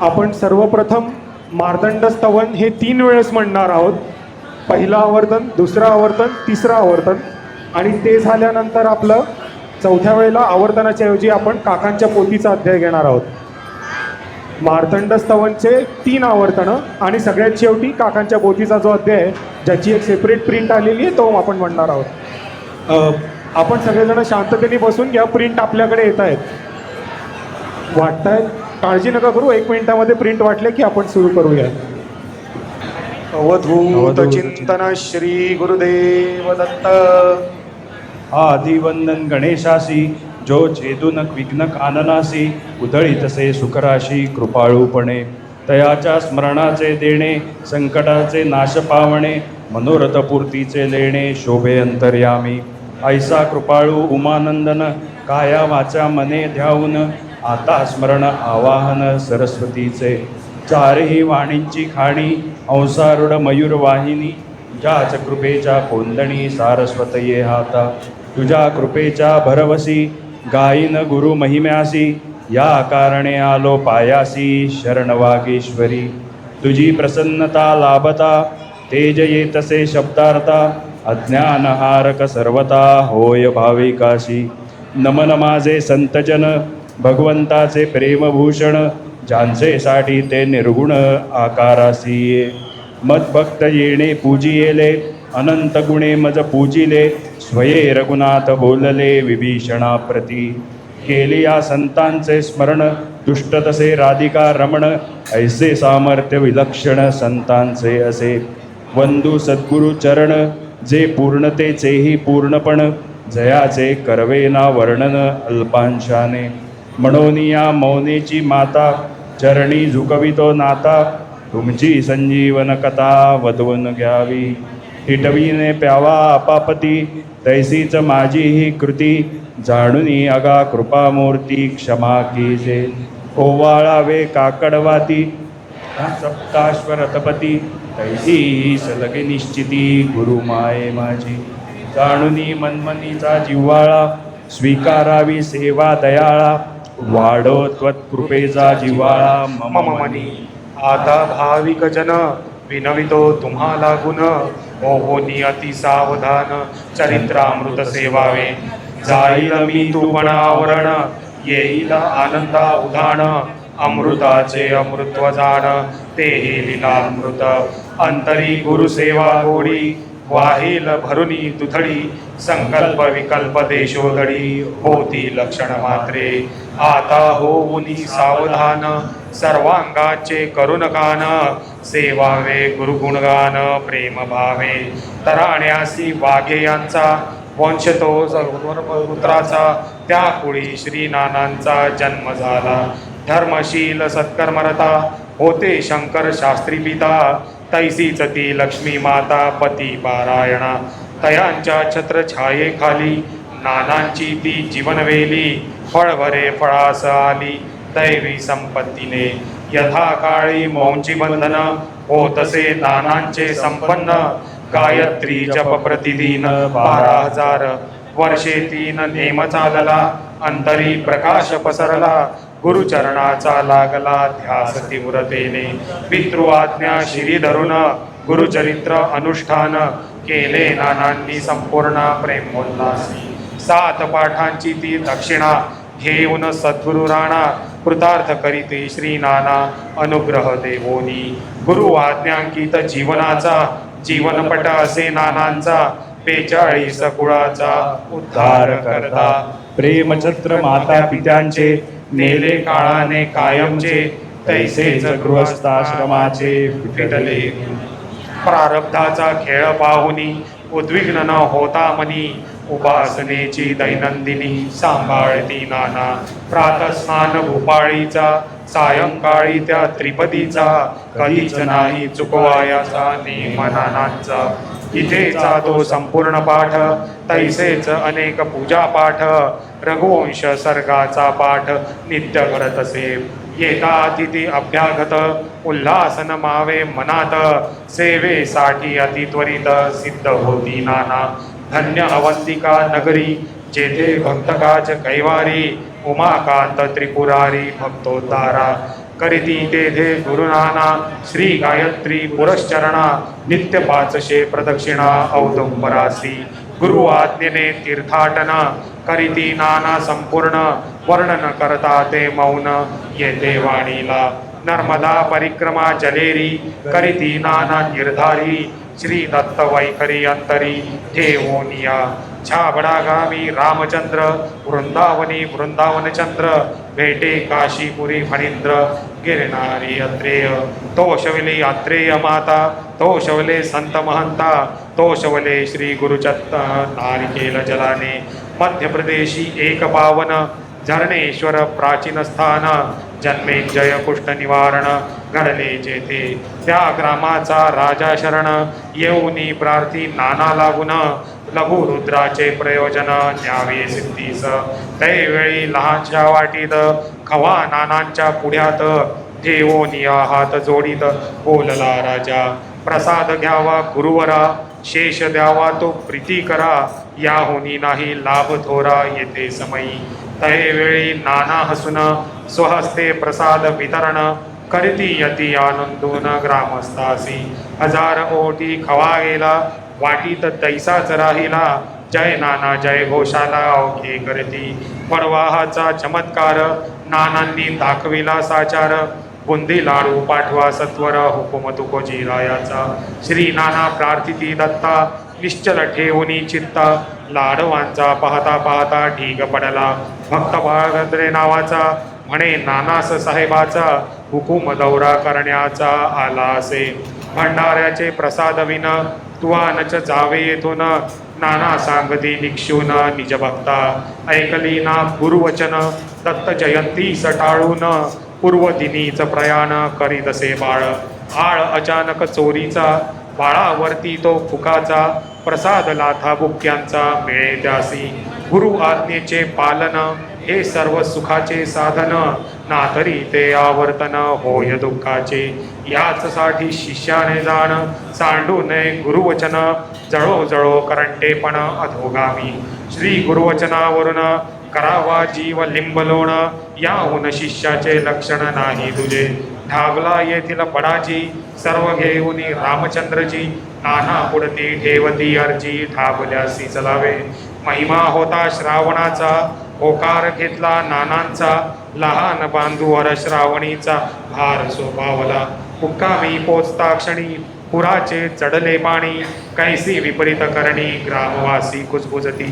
आपण सर्वप्रथम मार्तंड स्तवन हे 3 वेळेस म्हणणार आहोत. पहिलं आवर्तन, दुसरं आवर्तन, तिसरं आवर्तन. आणि ते झाल्यानंतर आपलं चौथ्या वेळेला आवर्तनाच्या ऐवजी आपण काकांच्या पोथीचा अध्याय घेणार आहोत. मार्तंड स्तवनचे 3 आवर्तनं आणि सगळ्यात शेवटी काकांच्या पोथीचा जो अध्याय आहे, ज्याची एक सेपरेट प्रिंट आलेली आहे, तो आपण म्हणणार आहोत. आपण सगळेजण शांततेने बसून घ्या. प्रिंट आपल्याकडे येत आहेत, वाटतायत. काळजी नका करू, 1 मिनिटामध्ये प्रिंट वाटले की आपण सुरू करूया. अवधूत चिंतन श्री गुरुदेव दत्त. आदिवंदन गणेशासी जो छेदून विघ्न काननासी, उधळीतसे सुखराशी कृपाळूपणे. तयाच्या स्मरणाचे देणे, संकटाचे नाश पावणे, मनोरथपूर्तीचे लेणे शोभे अंतर्यामी. ऐसा कृपाळू उमानंदन, काया वाचा मने ध्याऊन, आता स्मरण आवाहन सरस्वतीचे. चारही वाणींची खाणी, अंसारूढ मयूरवाहिनी, ज्याच कृपेच्या कोंदणी सारस्वतये हाता. तुझ्या कृपेच्या भरवसी, गायीन गुरु महिम्यासी, या कारणे आलो पायासी शरण वागेश्वरी. तुझी प्रसन्नता लाभता, तेज येतसे शब्दार्था, अज्ञानहारक सर्वता होय भाविकाशी. नमन माझे संतजन, भगवंताचे प्रेमभूषण, ज्यांचे साठी ते निर्गुण आकारासी. मदभक्त येणे पूजियेले, अनंत गुणे मज पूजिले, स्वये रघुनाथ बोलले विभीषणाप्रती. केले या संतांचे स्मरण, दुष्ट तसे राधिका रमण, ऐसे सामर्थ्य विलक्षण संतांचे असे. वंदू सद्गुरु चरण, जे पूर्णतेचेही पूर्णपण, जयाचे करवेना वर्णन अल्पांशाने. म्हणून या मौनेची माता, चरणी झुकवितो नाता, तुमची संजीवन कथा वधवून घ्यावी. टिटवीने प्यावा आपापती, तैसीच माझी ही कृती, जाणूनी अगा कृपामूर्ती क्षमा कीजे. ओवाळावे काकडवाती, सप्ताश्वरथपती, तैसी ही सलगे निश्चिती गुरुमाये माझी. जाणूनी मनमनीचा जिव्हाळा, स्वीकारावी सेवा दयाळा, वाढो त्वत्कृपेचा जिव्हाळा मम मनी. आता भाविक जन विनवितो तुम्हाला गुण, हो नियती सावधान, चरित्रामृत सेवावे. जाईल मी तूपण आवरण, येईल आनंदा उधाण, अमृताचे अमृत्व जाण, ते लीलामृत. अंतरी गुरुसेवा गोडी, वाहील भरुनी दुथडी, संकल्प विकल्प देशोधडी, होती लक्षण मात्रे. आता होऊनी सावधान, सर्वांगाचे करुण गान, सेवावे गुरुगुणगान प्रेम भावे. तराण्यासी वाघे यांचा, वंश तो पुत्राचा, त्या कुळी श्रीनानांचा जन्म झाला. धर्मशील सत्कर्मरता, होते शंकर शास्त्री पिता, तैसीच ती लक्ष्मी माता पती पारायणा. तयांच्या छत्रछायेखाली, नानांची ती जीवनवेली, फळभरे फळास आली दैवी संपत्तीने. यथाकाळी मौंची बंधन, होतसे नानांचे संपन्न, गायत्री जप प्रतिदिन 12,000 वर्षे 3 नेम चालला. अंतरी प्रकाश पसरला, गुरुचरणाचा लागला ध्यास तीव्रतेने. पितृआज्ञा शिरी धरून, गुरुचरित्र अनुष्ठान, केले नानांनी संपूर्ण प्रेमोल्लासी. 7 पाठांची ती दक्षिणा, घेऊन सद्गुरु राणा, कृतार्थ करीते श्री नाना अनुग्रह देवोनी. गुरु आज्ञांकित जीवनाचा, जीवनपट असे नानांचा, 42 कुळाचा उद्धार करता. प्रेमछत्र माता पित्यांचे, नेले काळाने कायमचे, तैसेच गृहस्थाश्रमाचे फिटले. प्रारब्धाचा खेळ पाहुनी, उद्विग्न न होता मनी, उपासनेची दैनंदिनी सांभाळती नाना. प्रातस्नान भूपाळीचा, सायंकाळी त्या त्रिपदीचा, कधीच नाही चुकवायाचा नेम नानांचा. इथेचा तो संपूर्ण पाठ, तैसेच अनेक पूजा पाठ, रघुवंश सर्गाचा पाठ नित्य करत असे. येता तिथी अभ्यागत, उल्हासन मावे मनात, सेवेसाठी अतित्वरित सिद्ध होती नाना. धन्य अवंतिका नगरी, जेथे भक्तकाज कैवारी, उमाकांत त्रिपुरारी भक्तोद्धारा. करीती तेथे गुरुनाना श्री गायत्री पुरश्चरणा नित्य पाचशे प्रदक्षिणा औदुंबरासी गुरु आज्ञेने तीर्थाटन करीती नाना संपूर्ण वर्णन करता ते मौन येते वाणीला नर्मदा परिक्रमा जलेरी करीती नाना निर्धारी श्री दत्त वैखरी अंतरी ठेवोनिया छाबडागामी रामचंद्र वृंदावनी वृंदावनचंद्र भेटे काशीपुरी फणींद्र गिरणारी अत्रेय तोषवले अत्रेय माता तोषवले संत महंता तोषवले श्री गुरुचत्त नारिकेल जलाने मध्य प्रदेशी एक पावन झरणेश्वर प्राचीन स्थान जन्मेजय कुष्ठ निवारण घडले जेथे त्या ग्रामाचा राजा शरण येऊनी प्रार्थी नाना लागून लघु रुद्राचे प्रयोजन न्यावे सिद्धीस त्यावेळी लहानशा वाटीत खवा नानांच्या पुढ्यात ठेवोनिया हात जोडीत बोलला राजा प्रसाद घ्यावा गुरुवरा शेष द्यावा तो प्रीती करा याहुनी नाही लाभ थोरा येते समयी त्यावेळी नाना हसून स्वहस्ते प्रसाद वितरण करीती यती आनंदून ग्रामस्थासी हजार ओटी खवा गेला वाटीत तैसाच राहिला जय नाना जय घोषाला अवघे करती परवाहाचा चमत्कार नानांनी दाखविला साचार बुंदी लाडू पाठवा सत्वर हुकुम तुकोजी रायाचा श्री नाना प्रार्थिती दत्ता निश्चल ठेवूनी चित्ता लाडवांचा पाहता पाहता ढीग पडला भक्त बाळगद्रे नावाचा म्हणे नानास साहेबाचा हुकुम दौरा करण्याचा आला असे भंडाऱ्याचे प्रसाद विन तुवानच जावे येथून नाना सांगती निक्षून निज भक्ता ऐकली ना गुरुवचन दत्त जयंती सटाळून पूर्वदिनीच प्रयाण करीतसे बाळ आळ अचानक चोरीचा बाळावरती तो फुकाचा प्रसाद लाथा बुक्यांचा मिळे त्यासी गुरु आज्ञेचे पालन हे सर्व सुखाचे साधन ना तरी ते आवर्तन होय दुःखाचे याच साठी शिष्याने जाण सांडू नये गुरुवचन जळो जळो करंटेपण अधोगामी श्री गुरुवचनावरून करावा जीव लिंबलोण याहून शिष्याचे लक्षण नाही तुझे ढाबला येथील पडाची सर्व घेऊन रामचंद्रजी नाना पुढती ठेवती अर्जी ढाबल्यासी चलावे महिमा होता श्रावणाचा होकार घेतला नानांचा लहान बांधूवर श्रावणीचा भार सोपावला मुक्कामी पोचता क्षणी पुराचे चढले पाणी कैसी विपरीत करणी ग्रामवासी कुजबुजती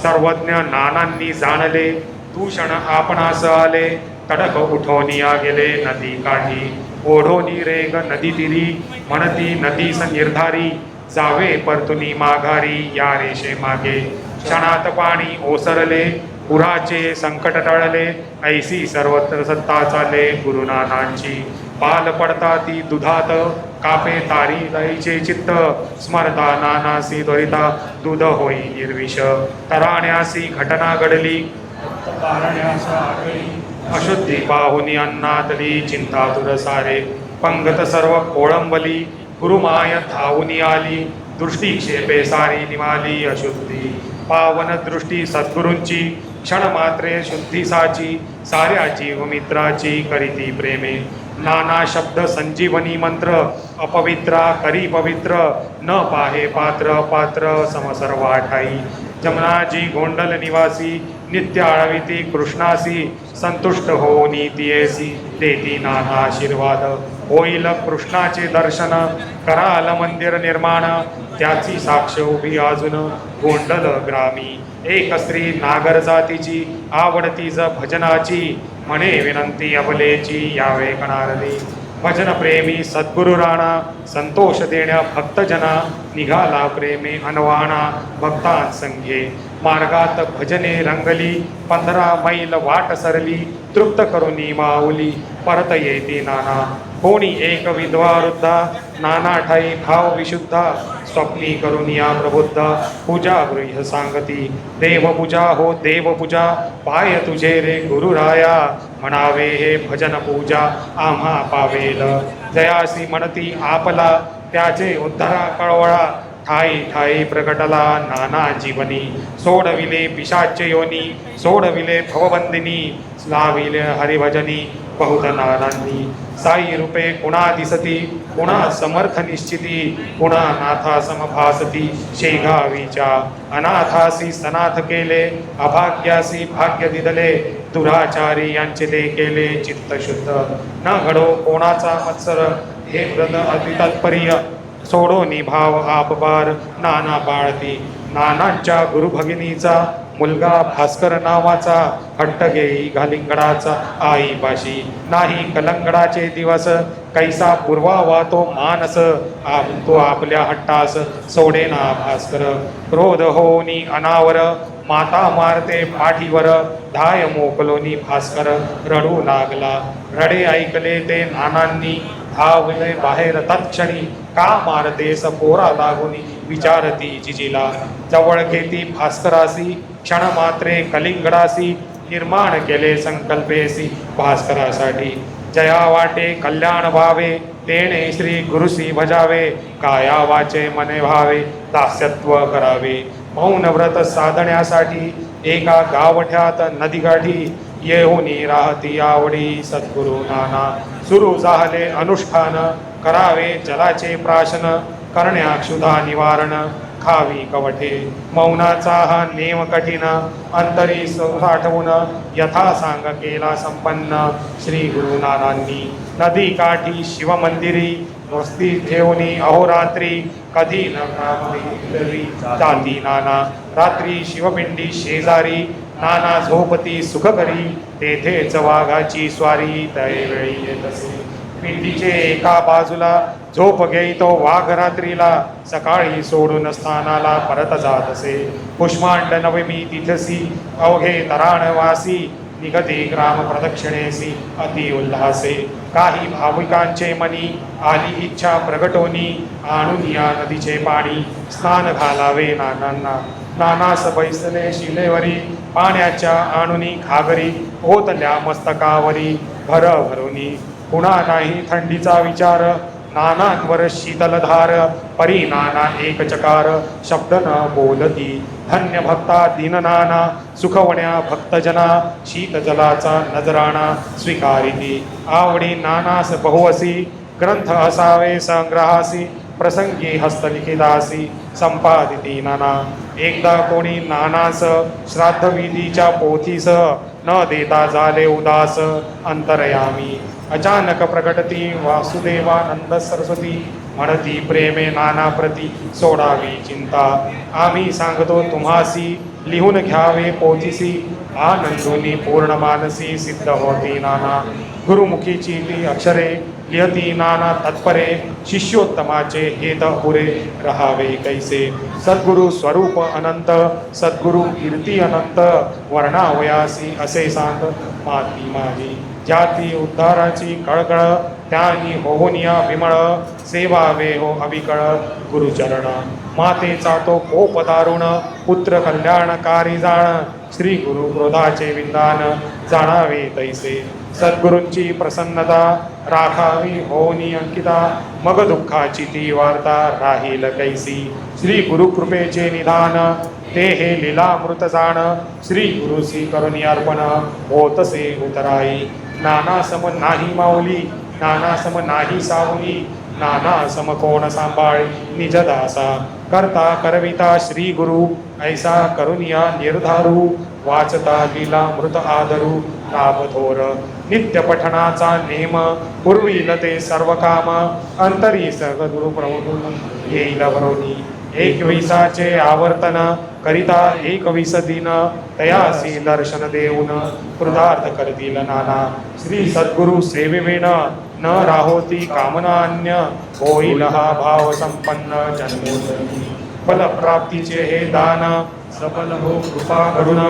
सर्वज्ञ नानांनी जाणले दूषण आपणास आले तडक उठवनिया गेले नदी काठी ओढोनी रेग नदी तिरी म्हणती नदीस निर्धारी जावे परतुनी माघारी या रेषे मागे क्षणात पाणी ओसरले पुराचे संकट टळले ऐसी सर्वत्र सत्ता चाले गुरुनानांची पाल पडता ती दुधात कापे तारी दईचे चित्त स्मरता नानासी त्वरिता दूध होई निर्विष तराण्यासी घटना घडली अशुद्धी पाहुनी अन्नातली चिंता तुर सारे पंगत सर्व कोळंबली गुरुमाय धावूनी आली दृष्टीक्षेपे सारी निमाली अशुद्धी पावन दृष्टी सद्गुरूंची क्षण मात्रे शुद्धीसाची साऱ्या जीवमित्राची करीती प्रेमे नाना शब्द संजीवनी मंत्र अपवित्रा करी पवित्र न पाहे पात्र पात्र समसर्वा ठाई जमनाजी गोंडल निवासी नित्य आळविती कृष्णासी संतुष्ट हो नीतियेसी देती नाना आशीर्वाद होईल कृष्णाचे दर्शन कराल मंदिर निर्माण त्याची साक्ष उभी अजून गोंडल ग्रामी एक स्त्री नागर जातीची आवडतीच भजनाची म्हणे विनंती अबलेची यावे कणारली भजन प्रेमी सद्गुरु राणा संतोष देण्या भक्तजना निघाला प्रेमे अनवाणा भक्तांसंगे मार्गात भजने रंगली 15 मैल वाट सरली तृप्त करुनी माऊली परत येते नाना कोणी एक विधवा वृद्धा नाना ठाई भाव विशुद्धा स्वप्नी करुनिया प्रबुद्ध पूजा गृह सांगती देवपूजा हो देवपूजा पाय तुझे रे गुरुराया म्हणावे हे भजन पूजा आम्हा पावेल जयासी म्हणती आपला त्याचे उद्धरा कळवळा ठाई ठाई प्रकटला नाना जीवनी सोडविले पिशाच योनी सोडविले भवबंदिनी लाविले हरिभजनी बहुत नानांनी साई रूपे कुणा दिसती कुणा समर्थ निश्चिती कुणा नाथा समभासती शेगावीच्या अनाथासी सनाथ केले अभाग्यासी भाग्य दिदले दुराचारी यांचे ते केले चित्त शुद्ध न घडो कोणाचा मत्सर हे व्रत अतितात्पर्य सोडो निभाव आपबार नाना बाळती नानांच्या गुरुभगिनीचा मुलगा भास्कर नावाचा हट्ट घेई घालिंगडाचा आईपाशी नाही कलंगडाचे दिवस कैसा पूर्वावा तो मानस तो आपल्या हट्टास सोडेना भास्कर क्रोध होनी अनावर माता मारते पाठीवर धाय मोकलोनी भास्कर रडू लागला रडे ऐकले ते नानांनी धावले बाहेर तत्क्षणी का मारतेस पोरा लागुनी विचारती जिजीला जवळ घेती भास्करासी क्षण मात्रे कलिंगडासी निर्माण केले संकल्पेसी भास्करासाठी जया वाटे कल्याण व्हावे तेने श्री गुरुसी भजावे काया वाचे मने व्हावे दास्यत्व करावे मौन व्रत साधण्यासाठी एका गावठ्यात नदीकाठी येऊनी राहती आवडी सद्गुरु नाना सुरू झाले अनुष्ठान करावे जलाचे प्राशन करण्या क्षुधा निवारण खावी कवठे मौनाचा हा नेम कठीण अंतरी साठवून यथा सांग केला संपन्न श्री गुरुनानांनी नदी काठी शिवमंदिरी वस्ती ठेवणी अहोरात्री कधी न कामली जाती नाना रात्री शिवपिंडी शेजारी नाना झोपती सुख करी तेथेच वाघाची स्वारी त्यावेळी येत असे पिंडीचे एका बाजूला झोप घेई तो वाघ रात्रीला सकाळी सोडून स्थानाला परत जात असे पुष्मांड नवमी तिथसी अवघे तराणवासी निगते ग्राम प्रदक्षिणेसी अति उल्हासे काही भाविकांचे मनी आली इच्छा प्रगटोनी आणून या नदीचे पाणी स्नान घालावे नानांना नानास बैसले शिलेवरी पाण्याच्या आणुनी घागरी ओतल्या मस्तकावरी भर भरुनी पुन्हा नाही थंडीचा विचार नानांवर शीतलधार परी नाना एक चकार शब्द न बोलती धन्य भक्ता दीननाना सुखवण्या भक्तजना शीत जलाचा नजराणा स्वीकारिती आवडी नानास बहुअसी ग्रंथ असावे संग्रहासी प्रसंगी हस्तलिखितासी संपादिती नाना एकदा कोणी नानास श्राद्धविधीच्या पोथीस न देता झाले उदास अंतरयामी अचानक प्रकटती वासुदेवानंद सरस्वती म्हणती प्रेमे नाना प्रती सोडावी चिंता आम्ही सांगतो तुम्हासी लिहून घ्यावे पोथीसी आनंदोनी पूर्ण मानसी सिद्ध होती नाना गुरुमुखीची ती अक्षरे लिहती नाना तत्परे शिष्योत्तमाचे हेत पुरे राहावे कैसे सद्गुरु स्वरूप अनंत सद्गुरु कीर्ती अनंत वर्णावयासी असे सांग माती माझी जाती उद्धाराची कळकळ त्यांनी होनिया विमळ सेवावे हो अविकळ गुरुचरण मातेचा तो कोप दारुण पुत्र कल्याणकारी जाण श्री गुरु क्रोधाचे विंदान जाणावे तैसे सद्गुरूंची प्रसन्नता राखावी होनी अंकिता मग दुःखाची ती वार्ता राहील कैसी श्री गुरुकृपेचे निधान ते हे लीलामृत जाण श्री गुरुसी करुणी अर्पण होतसे उतराई नाना सम नाही माऊली नाना सम नाही सावली नाना सम कोण सांभाळ निजदासा करता करविता श्री गुरु ऐसा करुनिया निर्धारू वाचता लीला मृत आदरू लाभथोर नित्य पठणाचा नेम पूर्वील ते सर्व काम अंतरी सगुरु प्रभू येईल वरोनी एकविसाचे आवर्तन करिता 21 दिन तयासी दर्शन देऊन कृतार्थ करतील नाना श्री सद्गुरु सेवेविण न राहोती कामना अन्य होईल हा भाव संपन्न जन्मोदरी फलप्राप्तीचे हे दान सफल हो कृपा करुण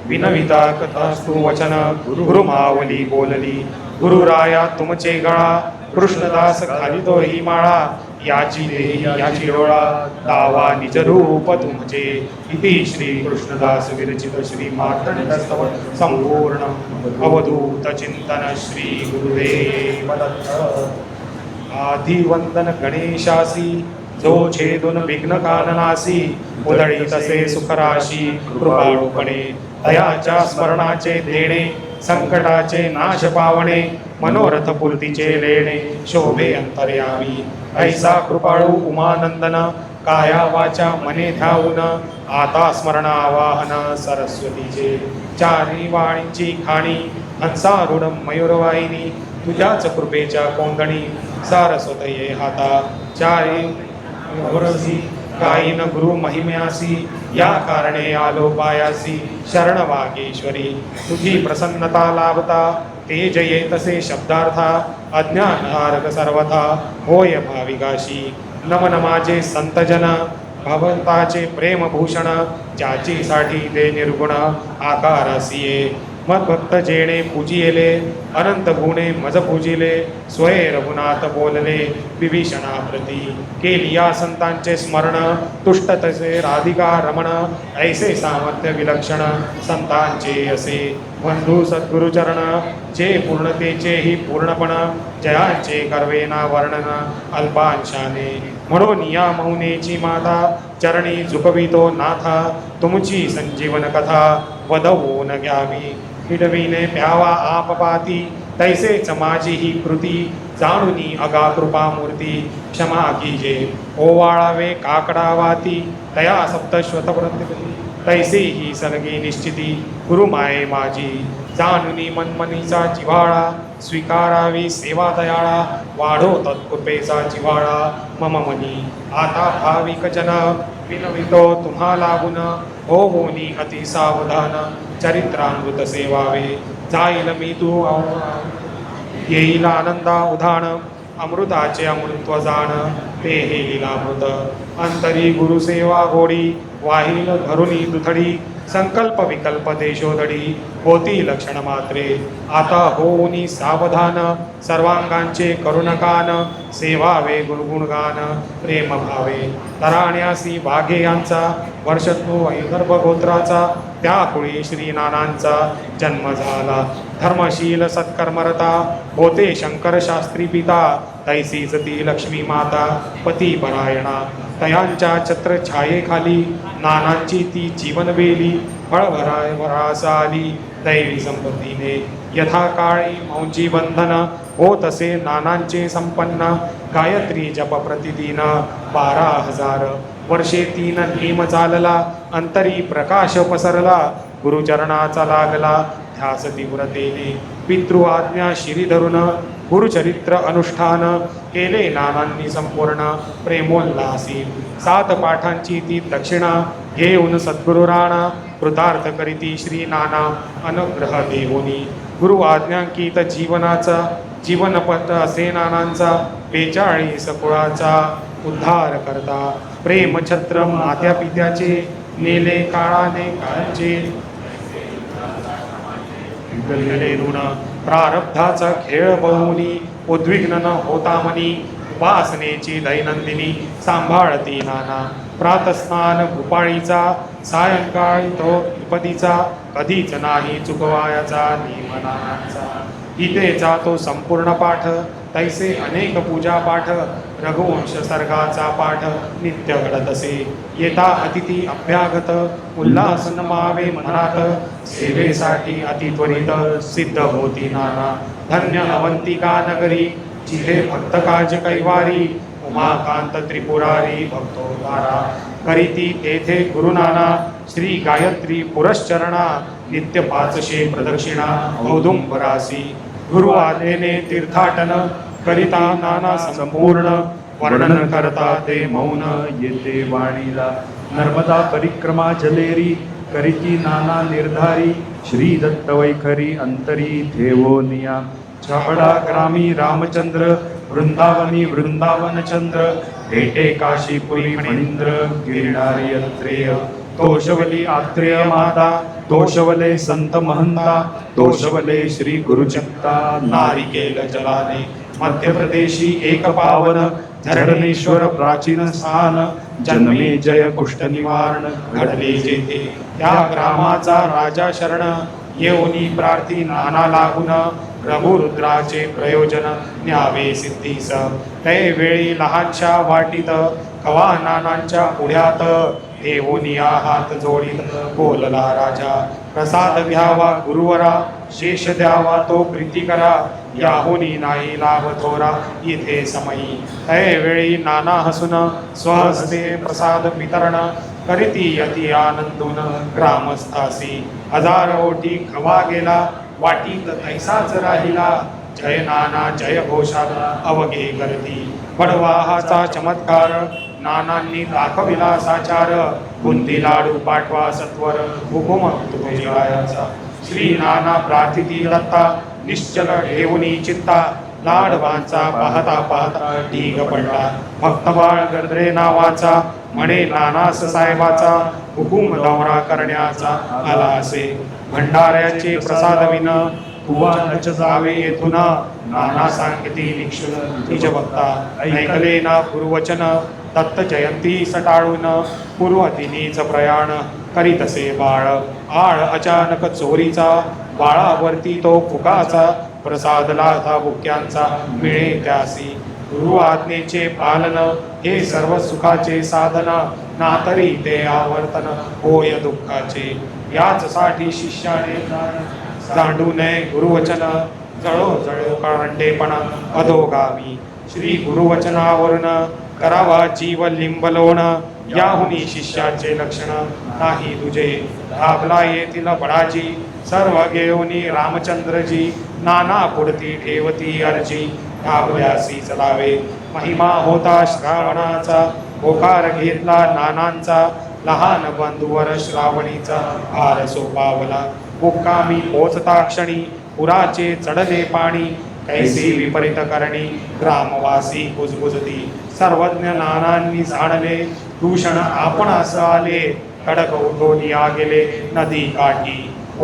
विनविता कथास्तु वचन गुरुमावली बोलली गुरुराया तुमचे गळा कृष्णदास घालितो ही माळा याची देही याची डोळा दावा निज रूप तुमचे इति श्री कृष्णदास विरचित श्री मार्तंडस्तव संपूर्ण अवधूत चिंतन श्री गुरुदेव दत्त आदिवंदन गणेशासी जो छेदून विघ्न काननासी उधळी तसे सुखराशी कृपाळूपणे दयाच्या स्मरणाचे देणे संकटाचे नाश पावणे मनोरथ पूर्तीचे लेणे शोभे अंतर्यामी ऐसा कृपाळू उमानंदन काया वाचा मने ध्याऊन आता स्मरण आवाहन सरस्वतीचे चारी वाणीची खाणी हंसारूढ मयूरवाहिनी तुझ्याच कृपेच्या कोंदणी सारस्वतये हाता चारी वरसी गायीन गुरु महिम्यासी या कारणे आलो पायासी शरण वागेश्वरी तुझी प्रसन्नता लाभता तेज येतसे शब्दार्था अज्ञान हारक सर्वथा होय भाविकाशी नमन माझे संतजन भगवंताचे प्रेमभूषण ज्याची साठी ते निर्गुण आकारासिये मद्भक्त जेणे पूजिले अनंत गुणे मज पूजिले स्वये रघुनाथ बोलले विभीषणा प्रती केलिया संतांचे स्मरण तुष्ट तसे राधिका रमण ऐसे सामर्थ्य विलक्षण संतांचे असे बंधू सद्गुरुचरण जे पूर्णतेचे ही पूर्णपण जयांचे करवेना वर्णन अल्पांशाने म्हणून या मौनेची माता चरणी झुकवितो नाथा तुमची संजीवन कथा वदवून घ्यावी हिडविने प्यावा आपपाती तैसेच माझी ही कृती जाणुनी अगा कृपा मूर्ती क्षमा कीजे ओवाळावे काकडावाती तया सप्तश्वत प्रत्यक्ती तैसे ही सलगी निश्चिती गुरुमाये माझी जाणुनी मनमनीचा जिव्हाळा स्वीकारावी सेवा दयाळा वाढो तत्कृपेचा जिव्हाळा मम मनी आता भाविक जन विनवितो तुम्हा लागून होनी अति सावधान चरित्रामृत सेवावे जाईल मी तू येईल आनंदा उधाण अमृताचे अमृत्व जाण ते हे लीलामृत अंतरी गुरुसेवा गोडी वाहिल धरुणी दुथडी संकल्प विकल्प देशोधडी होती लक्षण मात्रे आता होऊनी सावधान सर्वांगांचे करुणकान सेवावे गुणगुणगान प्रेम भावे तराण्यासी वाघे यांचा वर्षत्व वैदर्भ गोत्राचा त्या कुळी श्रीनानांचा जन्म झाला धर्मशील सत्कर्मरता होते शंकर शास्त्री पिता तैसीच ती लक्ष्मी माता पती परायणा तयांच्या छत्र छायेखाली नानांची ती जीवनवेली फळभराय वरासा आली दैवी संपत्तीने यथा काळी मौंची बंधन होत असे नानांचे संपन्न गायत्री जप प्रतिदिन 12,000 वर्षे 3 नेम चालला अंतरी प्रकाश पसरला गुरुचरणाचा लागला ध्यास तीव्रतेने पितृ आज्ञा शिरी धरून गुरुचरित्र अनुष्ठान केले नानांनी संपूर्ण प्रेमोल्लासी 7 पाठांची ती दक्षिणा घेऊन सद्गुरु राणा कृतार्थ करीती श्री नाना अनुग्रह देवोनी गुरु आज्ञांकित जीवनाचा जीवनपथ असे नानांचा 42 कुळाचा उद्धार करता प्रेम छत्र मात्या पित्याचे नेले काळाने काळचे गल्ले ऋण प्रारब्धाचा खेळ बहुनी उद्विग्न न होता मनी उपासनेची दैनंदिनी सांभाळती नाना प्रातस्नान कृपाळीचा सायंकाळी तो विपदीचा कधीच नाही चुकवायाचा नियमनाचा गीतेचा तो संपूर्ण पाठ तैसे अनेक पूजा पाठ रघुवंश सर्गाचा पाठ नित्य घडत असे येता अतिथी अभ्यागत उल्हास नमावे मनात सेवेसाठी अतित्वरित सिद्ध होती नाना धन्य अवंतिका नगरी जिथे भक्त काज कैवारी उमाकांत त्रिपुरारी भक्तोद्धारा करीती तेथे गुरुनाना श्री गायत्री पुरश्चरणा नित्य 500 प्रदक्षिणा औदुंबरासी गुरु आज्ञेने तीर्थाटन करिता नाना संपूर्ण वर्णन करता ते मौन येते वाणीला नर्मदा परिक्रमा जलेरी करीती नाना निर्धारी श्री दत्त वैखरी अंतरी ठेवोनिया छापडा ग्रामी रामचंद्र वृंदावनी वृंदावनचंद्र भेटे काशीपुरी फणींद्र गिरणारी अत्रेय तोषवली आत्रेय माता तोषवले संत महंता तोषवले श्री गुरुचित्ता नारिकेल जलाने मध्य प्रदेशी एक पावन धरणेश्वर प्राचीन स्थान जन्मे जय कुष्ठ निवारण घडले जेथे त्या ग्रामाचा राजा शरण येऊनी प्रार्थी नाना लागून रघुरुद्राचे प्रयोजन न्यावे सिद्धीस ते वेळी लहानशा वाटीत कवा नानांच्या पुढ्यात देवोनिया हात जोडीत बोलला राजा प्रसाद घ्यावा गुरुवरा शेष द्यावा तो प्रीती करा याहुनी नाही लाभ थोरा इथे समयी तय वेळी नाना हसून स्वहस्ते प्रसाद वितरण करीती यती आनंदून ग्रामस्थासी हजार ओटी खवा गेला वाटीत तैसाच राहिला जय नाना जय घोषाला अवघे गर्दी पडवाहाचा चमत्कार नानांनी दाखविला साचार बुंदी लाडू पाठवा सत्वर हुकुम तुझ्याचा श्री नाना प्रार्थिती दत्ता निश्चल ठेवणी चित्ता लाडवांचा पाहता पाहता ढीग पडला भक्तबाळ गर्दरे नावाचा म्हणे नानास साहेबाचा हुकुम दौरा करण्याचा आला असे भंडाऱ्याचे प्रसादविन तुवा नच जावे येथून नाना सांगिती निक्षुल निज भक्ता ऐकले ना गुरुवचन दत्त जयंती सटाळून पूर्वतिनीच प्रयाण करीतसे बाळ आळ अचानक चोरीचा बाळावरती तो फुकाचा प्रसादला था भुक्यांचा मिळे त्यासी गुरु आज्ञेचे पालन हे सर्व सुखाचे साधन नातरी ते आवर्तन होय दुःखाचे याच साठी शिष्याने जाणू नये गुरुवचन जळो जळो करंडेपणा अधोगामी श्री गुरुवचनावरून करावा जीव लिंबलोण याहुनी शिष्याचे लक्षण नाही तुझे धाबला येतील बडाजी सर्व घेऊनी रामचंद्रजी नाना पुढती ठेवती अर्जी धाबल्यासी चलावे महिमा होता श्रावणाचा होकार घेतला नानांचा लहान बंधुवर श्रावणीचा भार सोपावला मुक्कामी पोचता क्षणी पुराचे चढले पाणी कैसी विपरीत करणी ग्रामवासी कुजबुजती सर्वज्ञ नानांनी जाणले दूषण आपणास आले कडक उठोनी गेले नदी काठी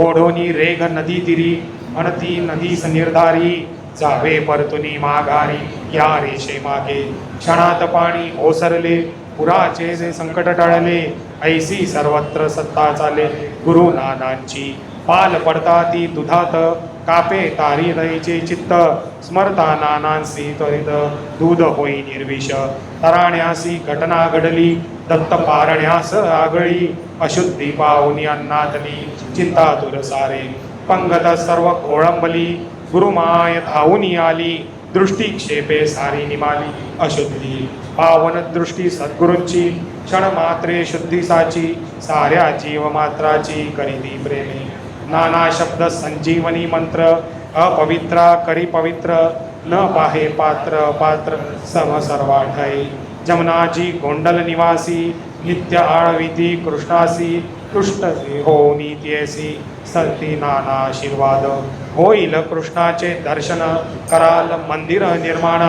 ओढोनी रेग नदी तिरी म्हणती नदीस निर्धारी जावे परतुनी माघारी या रेषे मागे क्षणात पाणी ओसरले पुराचे जे संकट टळले ऐसी सर्वत्र सत्ता चाले गुरु नानांची पाल पडता ती दुधात कापे तारी दयेचे चित्त स्मरता नानांसी त्वरित दूध होई निर्विष तराण्यासी घटना घडली दत्त पारण्यास आगळी अशुद्धी पाहुनी अन्नातली चिंता तुर सारे पंगत सर्व कोळंबली गुरुमाय धावूनी आली दृष्टिक्षेपे सारी निमाली अशुद्धी पावन दृष्टी सद्गुरूंची क्षण मात्रे शुद्धीसाची साऱ्या जीवमात्राची करीती प्रेमे नाना शब्द संजीवनी मंत्र अपवित्रा करी पवित्र न पाहे पात्र पात्र सम सर्वाठय जमनाजी गोंडल निवासी नित्य आळविती कृष्णासी कृष्ण होनी तेसी सती नाना आशीर्वाद होईल कृष्णाचे दर्शन कराल मंदिर निर्माण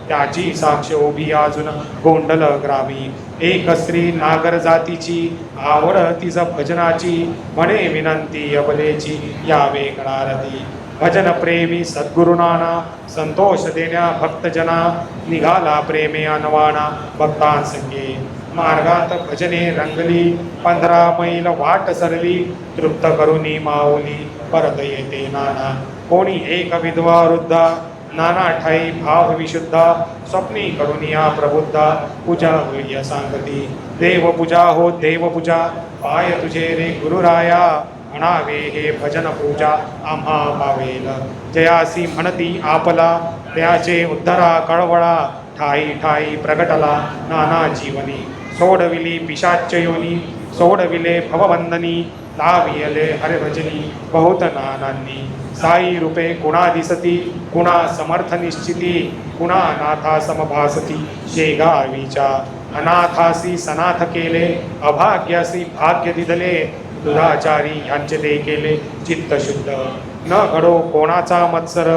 त्याची साक्ष उभी अजून गोंडल ग्रामी एक स्त्री नागर जातीची आवड तिच भजनाची म्हणे विनंती अबलेची यावे गणारती भजन प्रेमी सद्गुरु नाना संतोष देण्या भक्तजना निघाला प्रेमे अनवाना भक्तांसंगे मार्गात भजने रंगली 15 मैल वाट सरली तृप्त करुनी माऊली परत येते नाना कोणी एक विधवा वृद्धा नाना ठाई भाव विशुद्धा स्वप्नी करुनिया प्रबुद्धा पूजा होय सांगती देवपूजा हो देवपूजा पाय तुझे रे गुरुराया म्हणावे हे भजन पूजा आम्हा पावेल जयासी म्हणती आपला त्याचे उद्धरा कळवळा ठाई ठाई प्रगटला नाना जीवनी सोडविली पिशाच्च योनी सोडविले भवबंधनी लावियले हरिभजनी बहुत नानांनी साई रूपे कुणा दिसती कुणा समर्थ निश्चिती कुणा नाथा समभासती शेगावीच्या अनाथासी सनाथ केले अभाग्यासी भाग्य दिदले दुराचारी ह्यांचे ते केले चित्त शुद्ध न घडो कोणाचा मत्सर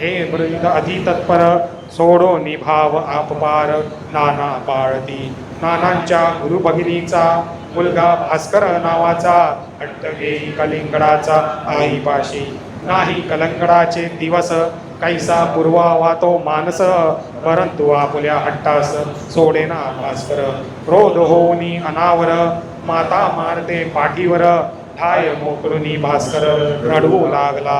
हे वृंद अतितत्पर सोडो निभाव आपपार नाना पाळती नानांच्या गुरु भगिनीचा मुलगा भास्कर नावाचा हट्ट घेई कलिंगडाचा आईपाशी नाही कलंगडाचे दिवस कैसा पूर्वा वातो मानस परंतु आपुल्या हट्टास सोडेना भास्कर क्रोध होऊनी अनावर माता मारते पाठीवर ठाय मोकरुनी भास्कर रडवू लागला.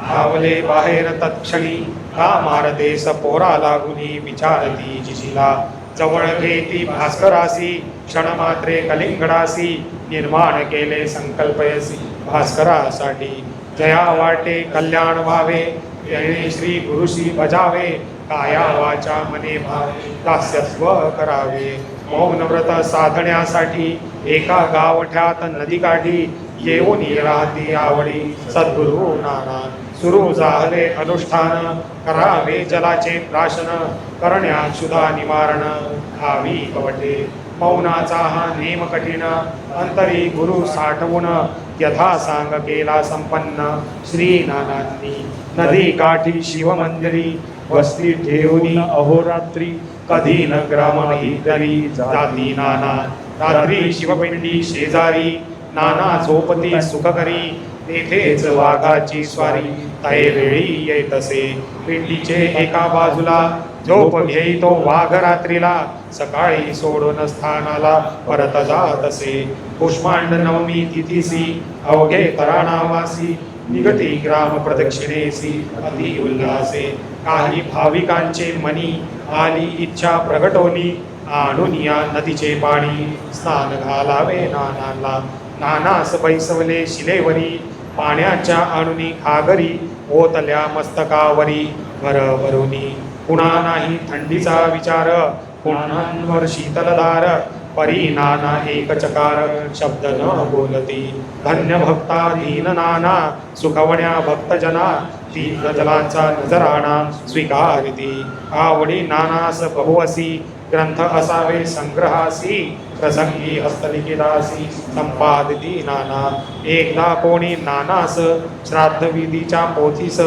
धावले बाहेर तत्क्षणी का मारतेस पोरा लागुनी विचारती जिजीला. जवळ घेती भास्करासी क्षणमात्रे कलिंगडासी निर्माण केले संकल्पयसी भास्करासाठी. जया वाटे कल्याण व्हावे येणे श्री गुरुशी बजावे काया वाचा मने भावे दास्यत्व करावे. मौन व्रत साधण्यासाठी एका गावठ्यात नदीकाठी येऊन राहती आवडी सद्गुरु नाना. सुरू झाले अनुष्ठान करावे जलाचे प्राशन करण्यात क्षुधा निवारण खावी कवटे. मौनाचा हा नेम कठीण अंतरी गुरु साठवून यथा सांग केला संपन्न श्री नानांनी. नदी काठी शिवमंदिरी वस्ती ठेवून अहोरात्री कधी न ग्रामही तरी जाती नाना. रात्री शिवपिंडी शेजारी नाना झोपती सुखकरी तेथेच वाघाची स्वारी तये वेळी येतसे. पिंडीचे एका बाजूला झोप घेतो वाघ रात्रीला सकाळी सोडून स्थानाला परत जात असे. कुष्मांड नवमी तिथीसी अवघे तराणावासी निगती ग्राम प्रदक्षिणेसी अति उल्हासे. काही भाविकांचे मनी आली इच्छा प्रगटोनी आणून या नदीचे पाणी स्नान घालावे नानांना. नानास बैसवले शिलेवरी पाण्याच्या आणुनी खागरी ओतल्या मस्तकावरी भरभरुनी. कुणा नाही थंडीचा विचार कुणांवर शीतलदार परी नाना एक चकार शब्द न बोलती. धन्य भक्ता दीन नाना सुखवण्या भक्तजना तीव्र जलांचा नजराणा स्वीकारती. आवडी नानास बहुअसी ग्रंथ असावे संग्रहासी प्रसंगी हस्तलिखितासी संपादिती नाना. एकदा कोणी नानास श्राद्धविधीच्या पोथीस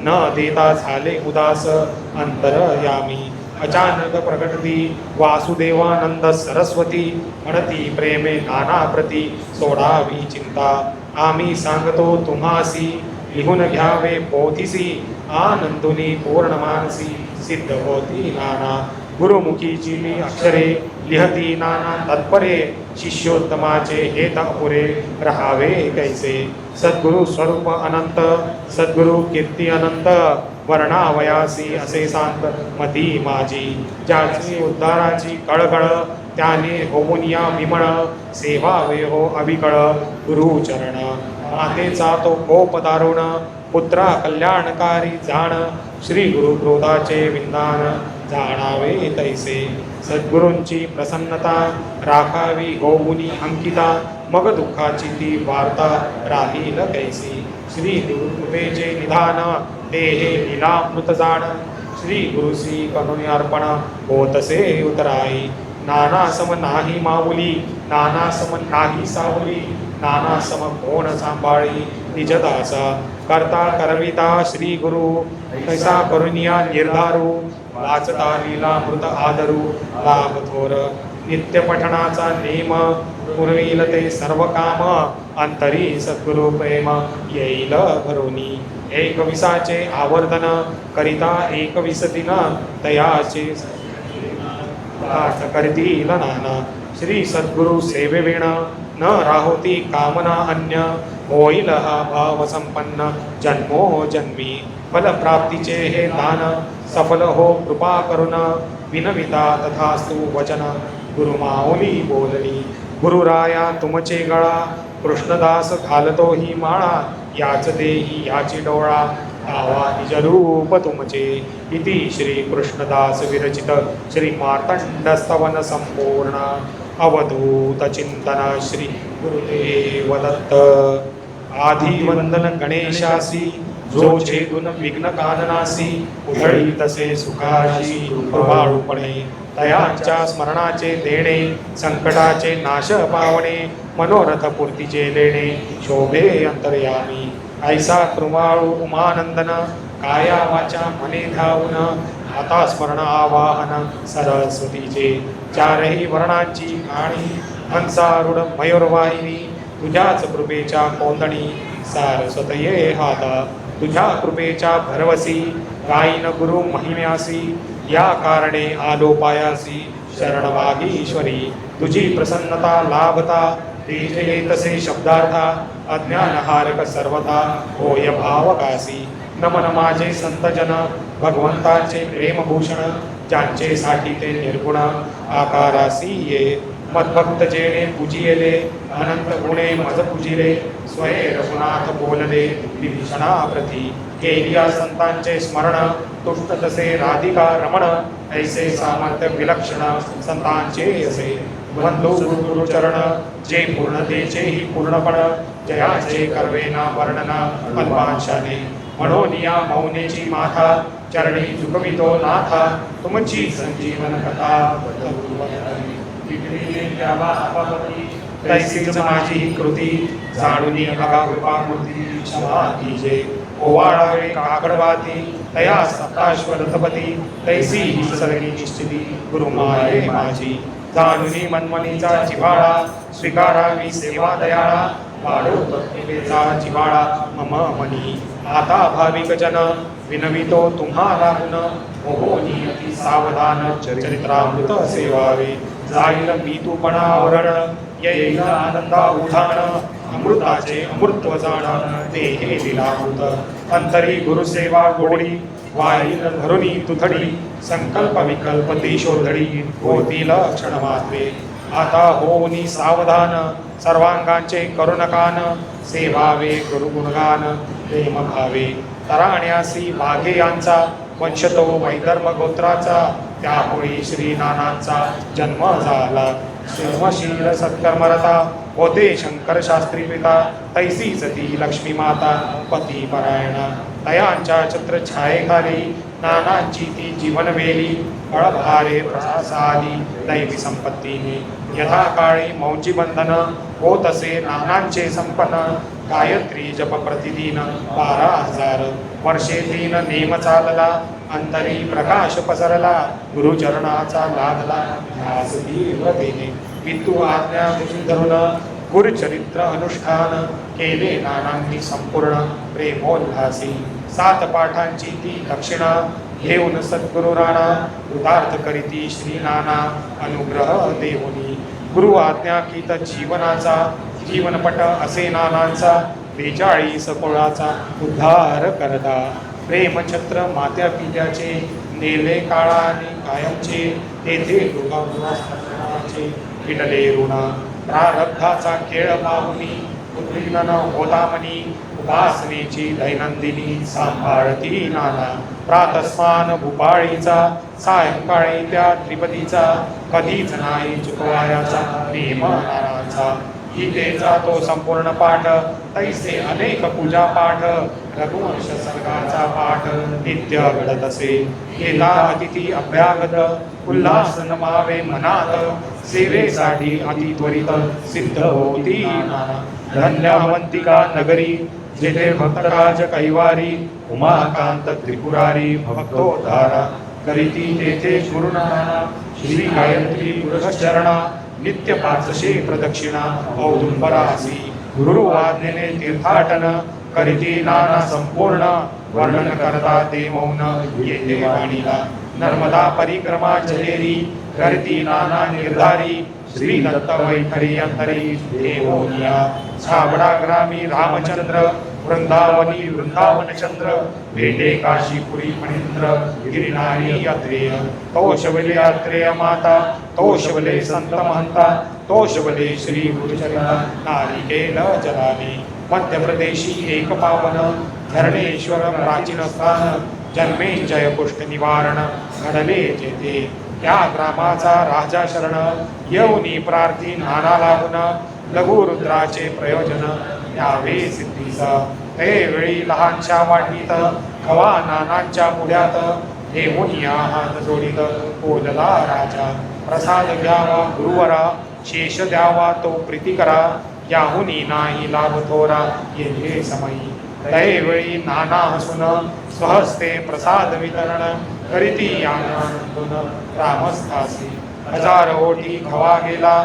न देता झाले उदास अंतरयामी. अचानक प्रकटती वासुदेवानंद सरस्वती म्हणती प्रेमे नाना प्रती सोडावी चिंता. आम्ही सांगतो तुम्हासी लिहून घ्यावे पोथीसी आनंदुनी पूर्ण मानसी सिद्ध होती नाना. गुरुमुखीची मी अक्षरे लिहती नाना तत्परे शिष्योत्तमाचे हेत अपुरे रहावे कैसे. सद्गुरु स्वरूप अनंत सद्गुरु कीर्ती अनंत वर्णावयासी असे सांत मती माझी. ज्याची उद्धाराची कळकळ त्याने होऊन या विमळ सेवावे हो अविकळ गुरुचरण. मातेचा तो कोप दारुण पुत्रा कल्याणकारी जाण श्री गुरु क्रोधाचे विंदान जाणावे तैसे. सद्गुरूंची प्रसन्नता राखावी होऊनी अंकिता मग दुःखाची ती वार्ता राहील कैसी. श्री गुरुकृपेचे निधान ते हे लीलामृत जाण श्री गुरुसी करुणी अर्पण होतसे उतराई. नाना सम नाही माऊली नाना सम नाही सावली नाना सम कोण सांभाळी निजदासा. करता करविता श्री गुरु कैसा करुनिया निर्धारू वाचता लीलामृत आदरू लाभ थोर. नित्य पठणाचा नेम पुरविल ते सर्व काम अंतरी सद्गुरु प्रेम येईल भरुनी. एकविसाचे आवर्तन करिता 21 दिन तयाचे पाठ करतील नाना. श्री सद्गुरु सेवेविण न राहोती कामना अन्य होईल हा भाव संपन्न जन्मो जन्मी. फलप्राप्तीचे हे दान सफल हो कृपा करुण विनविता तथास्तु वचन गुरुमाऊली बोलली. गुरुराया तुमचे गळा कृष्णदास घालतो ही माळा याच देही याची डोळा आवा निज रूप तुमचे. इति श्री कृष्णदास विरचित श्री मार्तंड स्तवन संपूर्ण अवधूत चिंतन श्री गुरुदेव दत्त. आधी वंदन गणेशासी जो छेदून विघ्न काननासी उधळी तसे सुखाशी कृपाळूपणे. तयांच्या स्मरणाचे देणे संकटाचे नाश पावणे मनोरथ पूर्तीचे लेणे शोभे अंतर्यामी. ऐसा कृपाळू उमानंदन काया वाचा मने धावून आता स्मरण आवाहन सरस्वतीचे. चारही वर्णांची खाणी हंसारूढ मयूरवाहिनी तुझ्याच कृपेच्या कोंदणी सारस्वतये हाता. तुझ्या कृपेच्या भरवसी गायीन गुरु महिम्यासी या कारणे आलो पायासी शरण वागीश्वरी. तुझी प्रसन्नता लाभता तेजे तसे शब्दार्था अज्ञानहारक सर्वथा होय भावकासी. नमन माझे संतजन भगवंताचे प्रेमभूषण ज्यांचे साठी ते निर्गुण आकारासी ये. मद्भक्त जेणे पूजिले अनंत गुणे मज पूजिले स्वये रघुनाथ बोलले विभीषणाप्रती. केलिया संतांचे स्मरण तुष्ट तसे राधिका रमण ऐसे सामर्थ्य विलक्षण संतांचे असे. बंधू गुरुचरण जे पूर्णतेचेही पूर्णपण जयाचे कर्वेना वर्णन अल्पांशाने. म्हणूनिया मौनेची माथा चरणी चुकवितो नाथा तुमची संजीवन कथा तैसीच माझी कृती जाणूनी बघा कृपा मूर्ती क्षमा कीजे. ओवाळावे काकडवाती तया सप्ताश्वरथपती तैसी ही सर्गी निश्चिती गुरुमाये माझी. जाणूनी मनमनीचा जिव्हाळा स्वीकारावी सेवा दयाळा वाढो तत्वेचा जिव्हाळा मम मनी. आता भाविक जन विनवितो तुम्हाला गुण मोहोनी अति सावधान चरित्रामृत सेवावे. जाईल मी तूपणा आवरण येईल आनंदा उधाण अमृताचे अमृत्व जाण ते हे लीलामृत. अंतरी गुरुसेवा गोडी वाईल धरुणी तुथडी संकल्प विकल्प देशोधडी होतील क्षणमात्रे. आता होऊनी सावधान सर्वांगांचे करुणकान सेवावे गुरुगुणगान प्रेम भावे. तराण्यासी वाघे यांचा वंशतो वैधर्म गोत्राचा त्यापुढे श्री नानांचा जन्म झाला. सिंहशील सत्कर्मरता होते शंकर शास्त्री पिता तैसी सती लक्ष्मी माता पती परायण. तयांच्या छत्र छायेखाली नानांची ती जीवन वेली बळभारे प्रसादी दैवी संपत्तीने. यथा काळी मौची बंधन होत असे नानांचे संपन्न गायत्री जप प्रतिदिन 12,000 वर्षे तीन नेम चालला अंतरी प्रकाश पसरला गुरुचरणाचा लादला ध्यास तीव्रतेने. वितू आज्ञा धरून गुरुचरित्र अनुष्ठान केले नानांनी संपूर्ण प्रेमोल्हासी. 7 पाठांची ती दक्षिणा घेऊन सद्गुरु राणा कृतार्थ करीती श्री नाना अनुग्रह देऊनी. गुरु आज्ञाकीत जीवनाचा जीवनपट असे नानांचा 42 कुळाचा उद्धार करता. प्रेमछत्र मात्या पित्याचे नेले काळाने कायमचे तेथे दुर्गाचे विटले ऋण. प्रारब्धाचा खेळ पाहुनी उद्विग्न होता मनी उपासनेची दैनंदिनी सांभाळती नाना. प्रातस्मान भूपाळीचा सायंकाळी त्या त्रिपदीचा कधीच नाही चुकवायाचा नेम नानांचा. गीतेचा तो संपूर्ण पाठ तैसे अनेक पूजा पाठ रघुवंश सर्गाचा पाठ नित्य घडत असे. केला अतिथी अभ्यागत उल्हास नमावे मनात सेवेसाठी अति त्वरित सिद्ध होती नाना. धन्य अवंतिका नगरी जेथे भक्तराज कैवारी उमाकांत त्रिपुरारी भक्तोद्धारा करीती तेथे गुरुनाना. श्री गायत्री पुरश्चरणा नित्य 500 प्रदक्षिणा औदुंबरासी. गुरु आज्ञेने तीर्थाटन करीती नाना संपूर्ण वर्णन करता ते मौन येते वाणीला. नर्मदा परिक्रमा जलेरी करती नाना निर्धारी श्री दत्त वैखरी अंतरी देवोनिया. छाबडा ग्रामी रामचंद्र वृंदावनी वृंदावनचंद्र भेटे काशीपुरी फणींद्र गिरिनारी अत्रेय. तोषवले अत्रेय माता तोषवले संत महंता तोषवले श्री गुरुचरिता नारिकेल जलानी. मध्य प्रदेशी एक पावन धरणेश्वर प्राचीन स्थान जन्मेंजय कुष्ठ निवारण घडले जेथे. त्या ग्रामाचा राजा शरण येऊनी प्रार्थी नाना लागून लघुरुद्राचे प्रयोजन यावे सिद्धीचा. ते वेळी लहानशा वाटीत खवा नानांच्या पुढ्यात देऊनिया हात जोडीत बोलला राजा. प्रसाद घ्यावा गुरुवरा शेष द्यावा तो प्रीती करा याहुनी नाही लाभ थोरा येथे समयी. त्यावेळी नाना हसून स्वहस्ते प्रसाद वितरण करीती आनंदून रामस्थासी. 1000 ओटी खवा गेला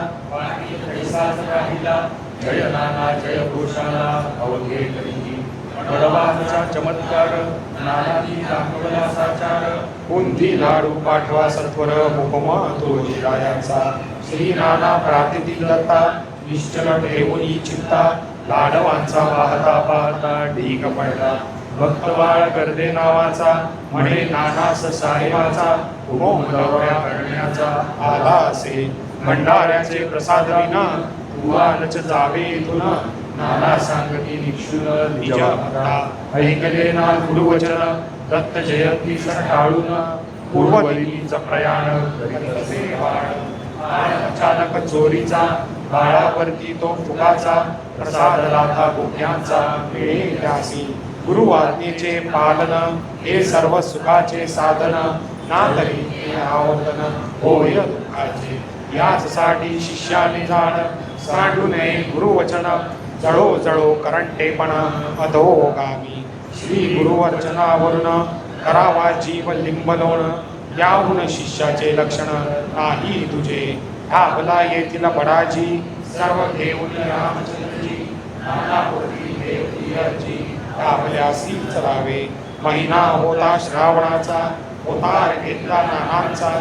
जय नाना जय घोषाला अवघे करीती. गडवाचा चमत्कार नानादी दाखवला साचार. कुंती लाडू पाठवा सत्वर हुकुम तुळजीरायांचा. श्री नाना प्रातिथी दत्ता निश्चल ठेवून चित्ता लाडवांचा पाहता पाहता ढीक पडला. भक्तबाळ गर्दे नावाचा म्हणे नानास साहेबाचा उमोमलवया करण्याचा आला असे. भंडाऱ्याचे प्रसाद विना तुवानच जावे इथून नाना सांगती निक्षुर निज भक्ता ऐकले ना गुरुवचन दत्त जयंती टाळून पूर्वदिनीच प्रयाण करीत असे वाण. अचानक चोरीचा बाळावरती तो फुगाचा प्रसाद लाथा गुप्यांचा मिळे त्यासी. गुरुआज्ञेचे पालन हे सर्व सुखाचे साधन ना तरी हे आवर्तन होय दुःखाचे. याचसाठी शिष्याने जाण सांडू नये गुरुवचन जळो जळो करंटेपण अधोगामी. श्री गुरुवर्चनावरून करावा जीव लिंबलोण याहून शिष्याचे लक्षण नाही तुझे. ठाबला येथील बडाजी सर्व घेऊन रामचंद्रजी नानापुरी देवती अर्जी ठाबल्यासी चलावे. महिना होता श्रावणाचा होतार घेतला नानांचा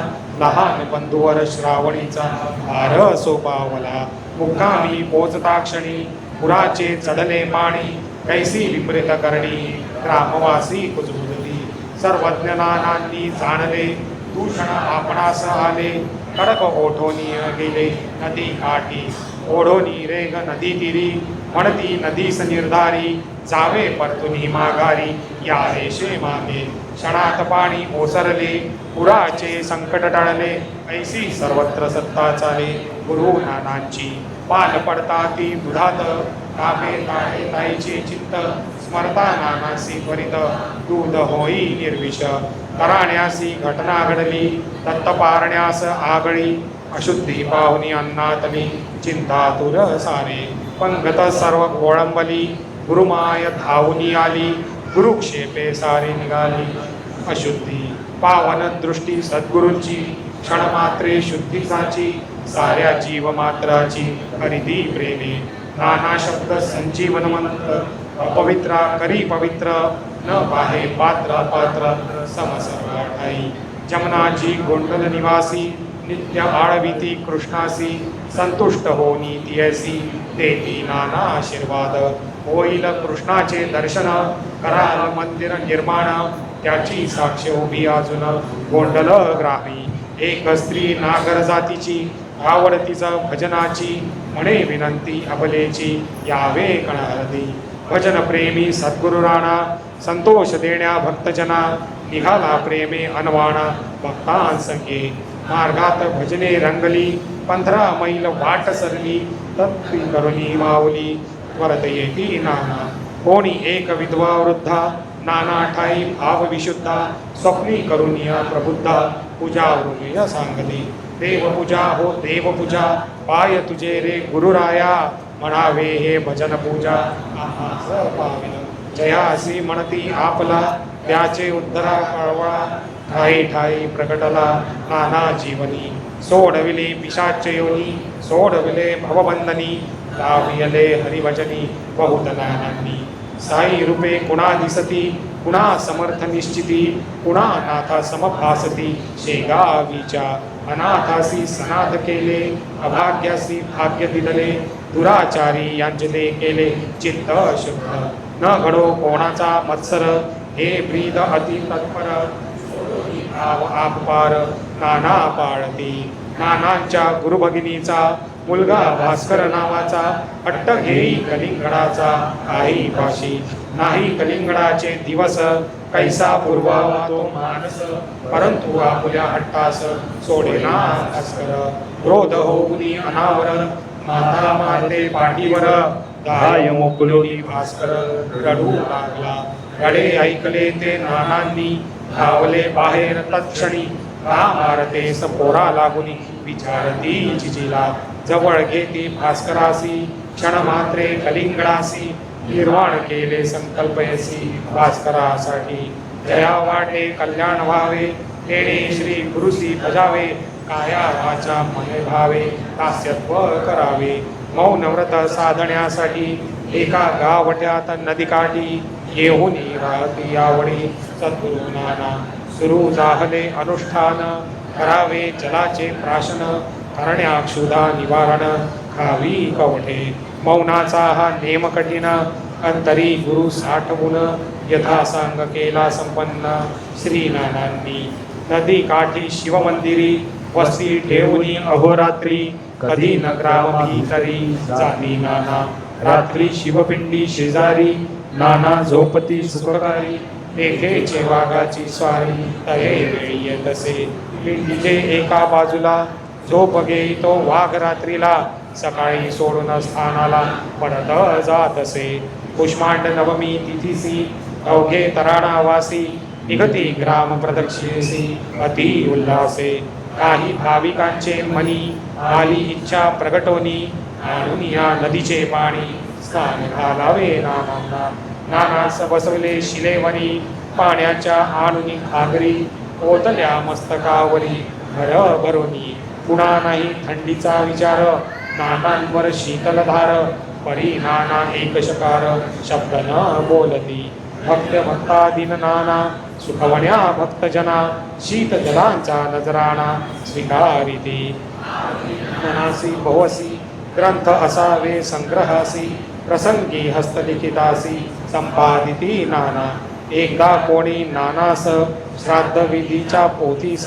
लहान बंधूवर श्रावणीचा भार सोपावला. मुक्कामी पोचता क्षणी पुराचे चढले पाणी कैसी विपरीत करणी ग्रामवासी कुजबुजली. सर्वज्ञ नानांनी जाणले दूषण आपणास आले. कडक ओढोनी गेले नदी काठी ओढोनी रेग नदी तीरी म्हणती नदीस निर्धारी जावे परतुनी माघारी या रेषे मागे. क्षणात पाणी ओसरले पुराचे संकट टळले ऐसी सर्वत्र सत्ता चाले गुरु नानांची. पान पडता ती दुधात कापे ताळे ताईचे चित्त स्मरता नानासी त्वरित दूध होई निर्विष. कराण्यासी घटना घडली दत्त पारण्यास आगळी अशुद्धी पाहुनी अन्नातली चिंतातुर सारे. पंगत सर्व गोळंबली गुरुमाय धावूनी आली गुरुक्षेपे सारी निघाली अशुद्धी. पावन दृष्टी सद्गुरूंची क्षणमात्रे शुद्धीसाची साऱ्या जीवमात्राची हरिदी प्रेमे. नाना शब्द संजीवन मंत्र अपवित्रा करी पवित्र न पाहे पात्र पात्र समसर्व ठाई. जमनाची गोंडल निवासी नित्य आळविती कृष्णासी संतुष्ट होनी तियसी देती नाना आशीर्वाद. होईल कृष्णाचे दर्शन कराल मंदिर निर्माण त्याची साक्ष उभी अजून गोंडल ग्रामी. एक स्त्री नागर जातीची आवडतीचा भजनाची म्हणे विनंती अबलेची यावे कणहरती. भजन प्रेमी सद्गुरु राणा संतोष देण्या भक्तजना निघाला प्रेमे अनवाणा भक्तांसंगे. मार्गात भजने रंगली 15 मैल वाट सरली तत्वी करुणी माऊली परत येती नाना. कोणी एक विधवा वृद्धा नाना ठाई भाव विशुद्धा स्वप्नी करुणिया प्रबुद्धा पूजा वृमीय सांगली. देवपूजा हो देवपूजा पाय तुझे रे गुरुराया म्हणावे हे भजन पूजा आम्हास पाविन. जयासी म्हणती आपला त्याचे उद्धरा कळवळा ठाई ठाई प्रकटला नाना जीवनी. सोडविले पिशाच योनी सोडविले भवबंधनी लावियले हरिभजनी बहुत नानांनी. साई रूपे कुणा दिसती कुणा समर्थ निश्चिती कुणा नाथा समभासती शेगावीच्या. अनाथासी सनाथ केले अभाग्यासी भाग्य दिदले दुराचारी यांजले केले चित्त शुद्ध. न घडो कोणाचा मत्सर हे ब्रीद अति तत्पर आपपार नाना पाळती. नानांच्या गुरुभगिनीचा मुलगा भास्कर नावाचा हट्ट घेई कलिंगडाचा काही पाशी. नाही कलिंगडाचे दिवस कैसा पूर्वावा तो मानस परंतु आपुल्या हट्टास सोडेना भास्कर. क्रोध होऊनी अनावर माता मारते पाठीवर गाय मोकलोनी भास्कर रडू लागला. रडे ऐकले ते नानांनी धावले बाहेर तत्क्षणी का मारतेस पोरा लागुनी विचारती जिजीला. जवळ घेती भास्करासी क्षणमात्रे कलिंगडासी निर्वाण केले संकल्पयसी भास्करासाठी. जया वाटे कल्याण व्हावे तेणे श्री गुरुसी भजावे काया वाचा मने भावे दास्यत्व करावे. मौन व्रत साधण्यासाठी एका गावट्यात नदीकाठी येऊनी राहती आवडी सद्गुरु नाना. सुरू जाहले अनुष्ठान करावे जलाचे प्राशन करण्या क्षुधा निवारण घावी कवठे. मौनाचा हा नेम कठीण अंतरी गुरु साठवून यथा सांग केला संपन्न श्री नानांनी. नदी काठी शिवमंदिरी वस्ती ठेवणी अहोरात्री कधी न ग्राम भीतरी जाती नाना. रात्री शिवपिंडी शेजारी नाना झोपती सुखकारी एकेचे वाघाची स्वारी तहे वेळी येतसे. पिंडीचे एका बाजूला झोप घेतो वाघ रात्रीला सकाळी सोडून स्थानाला पडत जातसे. कुष्मांड नवमी तिथीसी अवघे तराणावासी निगती ग्राम प्रदक्षिणेसी अति उल्हासे. काही भाविकांचे मनी आली इच्छा प्रगटोनी आणून या नदीचे पाणी स्नान घालावे नानांना. नानास बसवले शिलेवरी पाण्याच्या आणुनी घागरी ओतल्या मस्तकावरी भर भरोनी. पुन्हा नाही थंडीचा विचार नानांवर शीतलधार परी नाना एक शकार शब्द न बोलती. भक्त भक्ताधीन नाना सुखवण्या भक्तजना शीत जलांचा नजराणा स्वीकारिती. मनासी बहुसी ग्रंथ असावे संग्रहासी प्रसंगी हस्तलिखितासी संपादिती नाना. एकदा कोणी नानास श्राद्ध विधीच्या पोथीस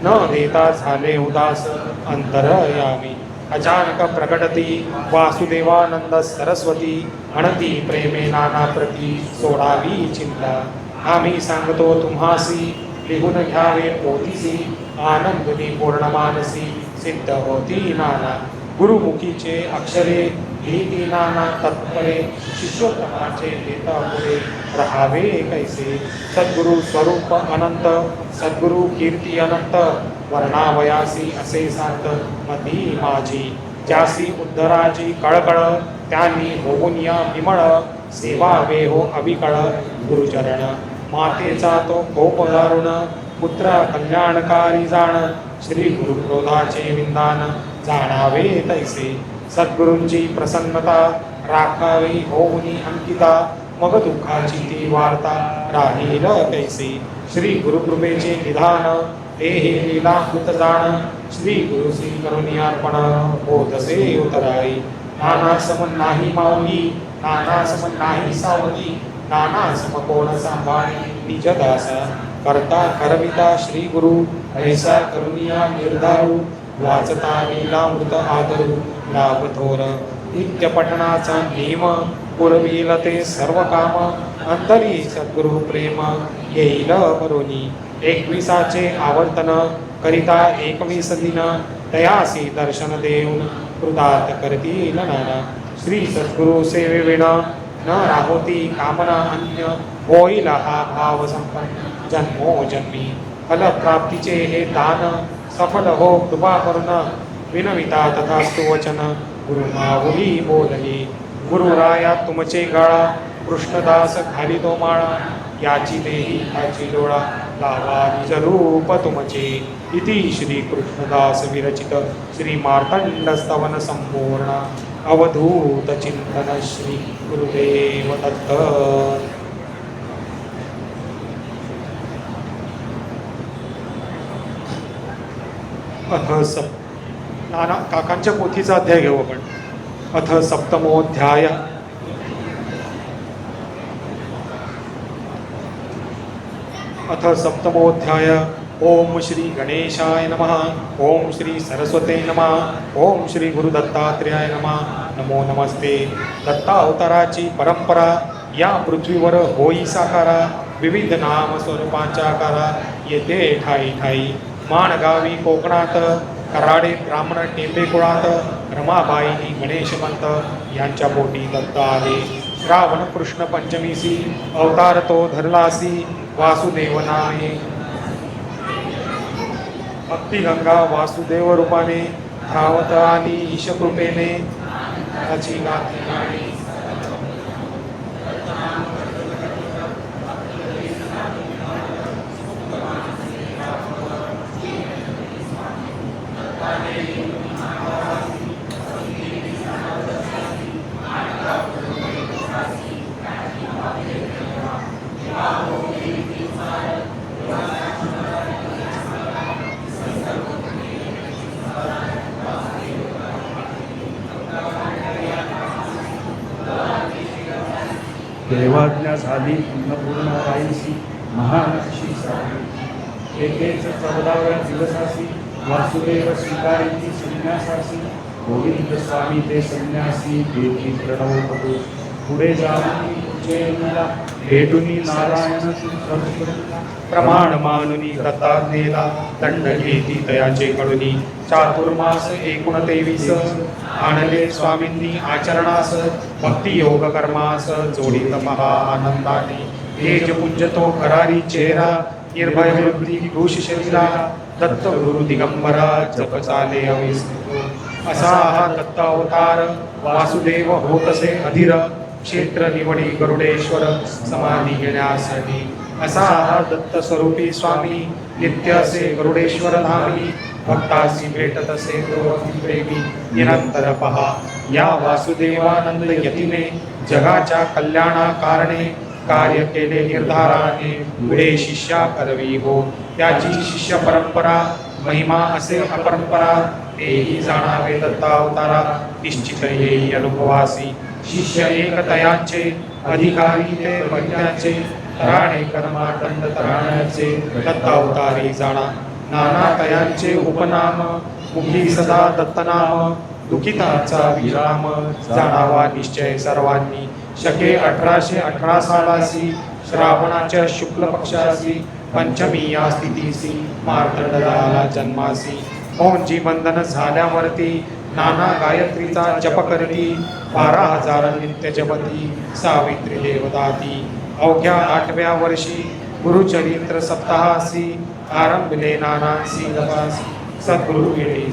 न देता झाले उदास अंतरयामी. अचानक प्रकटती वासुदेवानंद सरस्वती अणती प्रेमे नाना प्रती सोडावी चिंता. आम्ही सांगतो तुम्हासी लिहून घ्यावे पोथीसी आनंदनी पूर्ण मानसी सिद्ध होती नाना. गुरुमुखीचे अक्षरे लिहिती नाना तत्परे शिष्योत्तमाचे देता पुढे राहावे कैसे. सद्गुरु स्वरूप अनंत सद्गुरु कीर्ती अनंत वर्णावयासी असे सांत मती माझी. ज्यासी उद्धराची कळकळ त्यांनी होऊन या विमळ सेवावे हो अविकळ गुरुचरण. मातेचा तो कोप दारुण पुत्र कल्याणकारी जाण श्री गुरुक्रोधाचे विंदान जाणावे तैसे. सद्गुरूंची प्रसन्नता राखावी होऊनी अंकिता मग दुःखाची ती वार्ता राहील कैसे. श्री गुरुकृपेचे निधान ते हे लीलाकृत जाण श्री गुरुसी करुणी अर्पण होतसे उतराई. नाना सम नाही माऊली नाना सम नाही सावली नाना सम कोण सांभाळी निज दासा. करता करविता श्री गुरु ऐसा करुणिया निर्धारू वाचता लीलामृत आदरू लाभ थोर. नित्य पठणाचा नेम पुरविल ते सर्व काम अंतरी सद्गुरु प्रेम येईल भरोनी. 21चे आवर्तन करिता 21 दिन तयासी दर्शन देऊन कृतार्थ करतील नाना. श्री सद्गुरु सेवेविना न राहोती कामना अन्य होईल हा भाव संपन्न जन्मोजन्मी. फलप्राप्तीचे हे दान सफल हो कृपा करुण विनविता तथास्तु वचन गुरु माऊली बोलली. गुरुराया तुमचे गाळा कृष्णदास घाली तो माळा याची देही त्याची डोळा लावा निज रूप तुमचे. इति श्री कृष्णदास विरचित श्री मार्तंड स्तवन संपूर्ण अवधूत चिंतन श्री गुरुदेव दत्त. अथ नाना काकांच्या पोथीचा अध्याय घेऊ आपण. अथ सप्तमोऽध्याय. अथ सप्तमोऽध्याय. ओम श्री गणेशाय नमः. ओम श्री सरस्वते नमः. ओम श्री गुरुदत्तात्रेयाय नमः. नमो नमस्ते. दत्तावताराची परंपरा या पृथ्वीवर होई साकारा. विविध नाम स्वरूपांच्या आकारा येथे ठाई ठाई. माणगावी कोकणात कराडे ब्राह्मण टेंबे कुळात रमाबाईनी गणेशमंत यांच्या पोटी दत्त आले. श्रावण कृष्ण पंचमीसी अवतार तो धरलासी वासुदेव नामे. भक्तिगंगा वासुदेव रूपाने धावत आली ईशकृपेने त्याची गाती गाणी. देवाज्ञा झाली पूर्ण राईसी महानक्षी साधी एकेच 14व्या दिवसासी वासुदेव स्वीकारिती संन्यासासी गोविंद स्वामी ते संन्यासी देवी प्रणव पुढे जाऊन उज्जैनीला भेटुनी नारायण सरस्वतीला प्रमाण मानुनी दत्तात्रेला दंड घेती तयाचे कडुनी चातुर्मास 29 आणले स्वामींनी आचरणास भक्ती योग कर्मास जोडीत महा आनंदाने तेज पुंजतो करारी चेहरा निर्भय वृद्धी घोष शरीरा दत्त गुरु दिगंबरा जप चाले अविस्मृतो असा हा दत्त अवतार वासुदेव होतसे अधीर क्षेत्र निवडी गरुडेश्वर समाधी घेण्यासाठी असा हा दत्त स्वरूपी स्वामी नित्य असे गरुडेश्वर धामी भक्तासी भेटत असे तो प्रेमी निरंतर पहा या वासुदेवानंद यतीने जगाच्या कल्याणा कारणे कार्य केले निर्धाराने पुढे शिष्या करवी हो त्याची शिष्य परंपरा महिमा असे अपरंपरा तेही जाणावे दत्तावतारा निश्चित येई अनुभवासी शिष्य एकतयाचे अधिकारी ते प्रज्ञाचे तराणे कर्मादंड तराण्याचे दत्तावतारी जाणा नाना तयांचे उपनाम मुखी सदा दत्तनाम दुखितांचा विराम जाणावा निश्चय सर्वांनी शके 1818 सालासी श्रावणाच्या शुक्ल पक्षासी पंचमी या स्थितीसी मार्तंडाला जन्मासी ओंची बंधन झाल्यावरती नाना गायत्रीचा जप करती 12,000 नित्य जपती सावित्री देवदाती अवघ्या 8व्या वर्षी गुरुचरित्र सप्ताहासी आरंभले नानांसी जपासी सद्गुरु वेळी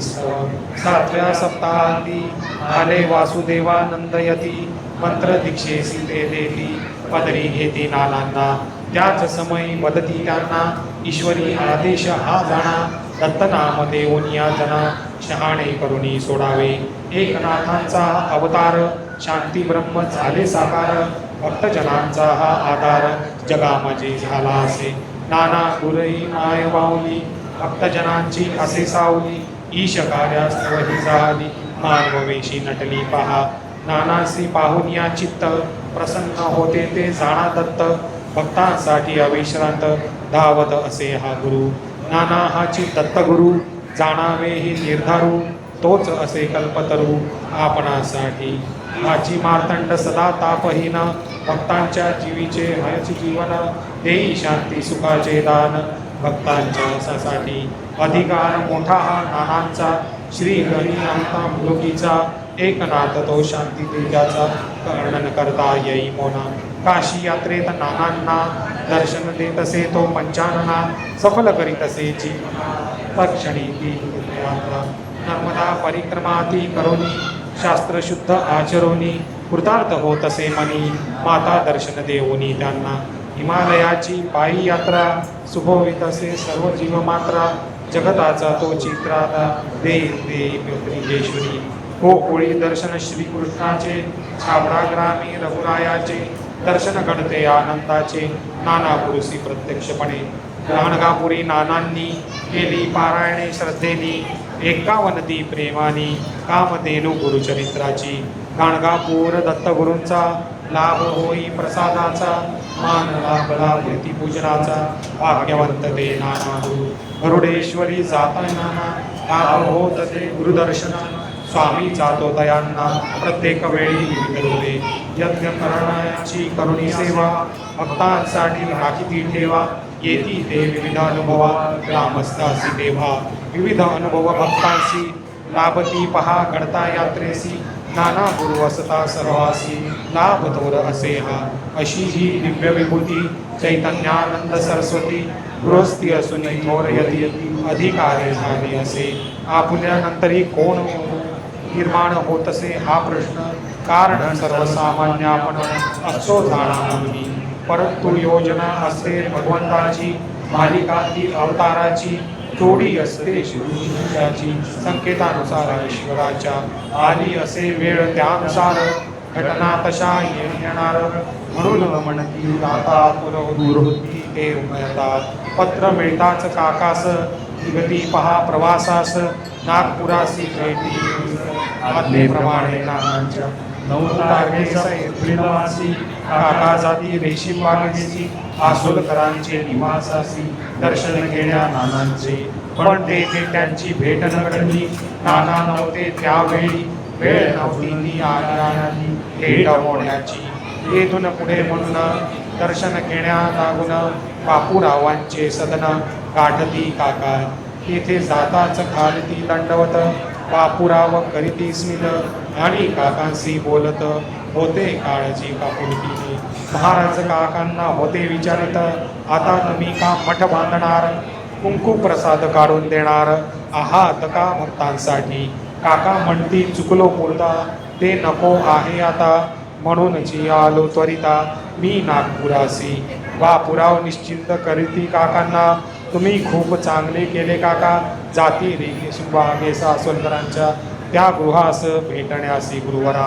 7व्या सप्ताहाती आले वासुदेवानंदयती मंत्र दीक्षेसी ते देती पदरी घेती नानांना त्याच समयी वदती त्यांना ईश्वरी आदेश हा जाणा दत्तनाम देऊनिया जना शहाणे करुणी सोडावे एकनाथांचा अवतार शांती ब्रह्म झाले साकार भक्तजनांचा हा आधार जगामाजे झाला असे नाना गुरई माय वावली भक्तजनांची असे सावली ईश कार्यास्तवही झाली मानववेशी नटली पहा नानासी पाहून या चित्त प्रसन्न होते ते जाणा दत्त भक्तांसाठी अविश्रांत धावत असे हा गुरु नाना हाची दत्तगुरु जाणावे हे निर्धारू तोच असे कल्पतरू आपणासाठी हाची मार्तंड सदा तापहीन भक्तांच्या जीवीचे हयच जीवन देई शांती सुखाचे दान भक्तांच्या साठी अधिकार मोठा हा नानांचा श्री हरिनाथा मुलुकीचा एकनाथ तो शांती तेजाचा वर्णन करता येई मोना काशी यात्रेत नानांना दर्शन देत असे तो पंचानना सफल करीत असे जीवना तक्षणी ती यात्रा नर्मदा परिक्रमाती करोनी शास्त्र शुद्ध आचरोनी कृतार्थ होत असे मनी माता दर्शन देऊनी त्यांना हिमालयाची पायी यात्रा सुभवित असे सर्व जीव मात्रा जगताचा तो चित्राता देई हो होळी दर्शन श्रीकृष्णाचे छाबडा ग्रामी रघुरायाचे दर्शन घडते आनंदाचे नाना पुरुषी प्रत्यक्षपणे गाणगापुरी नानांनी केली पारायणे श्रद्धेनी 51 ती प्रेमानी कामधेनू गुरुचरित्राची गाणगापूर दत्तगुरूंचा लाभ होई प्रसादाचा मान लाभला पूजनाचा भाग्यवंत ते नाना गुरु गरुडेश्वरी जाता नाना लाभ होत ते गुरुदर्शना स्वामी जातो दयांना प्रत्येक वेळी विविध यज्ञ करण्याची करुणी सेवा भक्तांसाठी राखीती ठेवा येती ते विविध अनुभवा ग्रामस्थासी देवा विविध अनुभव भक्तांशी लाभती पहा घडता यात्रेसी नाना गुरु असता सर्वासी लाभ तोर असे हा अशी ही दिव्य विभूती चैतन्यानंद सरस्वती गृहस्थी असून थोर यती अधिकारी झाले असे आपुल्यानंतरही कोण निर्माण होत असे हा प्रश्न कारण सर्वसामान्य आपण असो जाणावी परंतु योजना असते भगवंताची मालिका ती अवताराची जोडी असते शिवची संकेतानुसार ईश्वराच्या आली असे वेळ त्यानुसार घटना तशा येणार म्हणून म्हणती दाता दूर होती ते उमयतात पत्र मिळताच काकास निगती पहा प्रवासास नागपुरासी भेटी आज्ञेप्रमाणे नानांच्या 9 तारखेचा एप्रिलमासी काका जाती रेशीम बागेची आसोलकरांचे निवासासी दर्शन घेण्या नानांचे. पण तेथे त्यांची भेट न घडली. नाना नव्हते त्यावेळी, वेळ नव्हती ती आली भेट होण्याची. येथून पुढे म्हणून दर्शन घेण्या लागून बापूरावांचे सदन गाठती काका. तेथे जाताच खालती दंडवत बापूराव करीती स्मित आणि काकांशी बोलत होते काळजी कापुलकीने. महाराज काकांना होते विचारित, आता तुम्ही का मठ बांधणार, कुंकू प्रसाद काढून देणार आहात का भक्तांसाठी. काका म्हणती चुकलो मुर्दा, ते नको आहे आता, म्हणूनची आलो त्वरिता मी नागपुरासी. बापूराव निश्चिंत करीती काकांना, तुम्ही खूप चांगले केले काका. जाती रेशीमबागेचा सोलकरांच्या त्या गृहास भेटण्यासी गुरुवरा.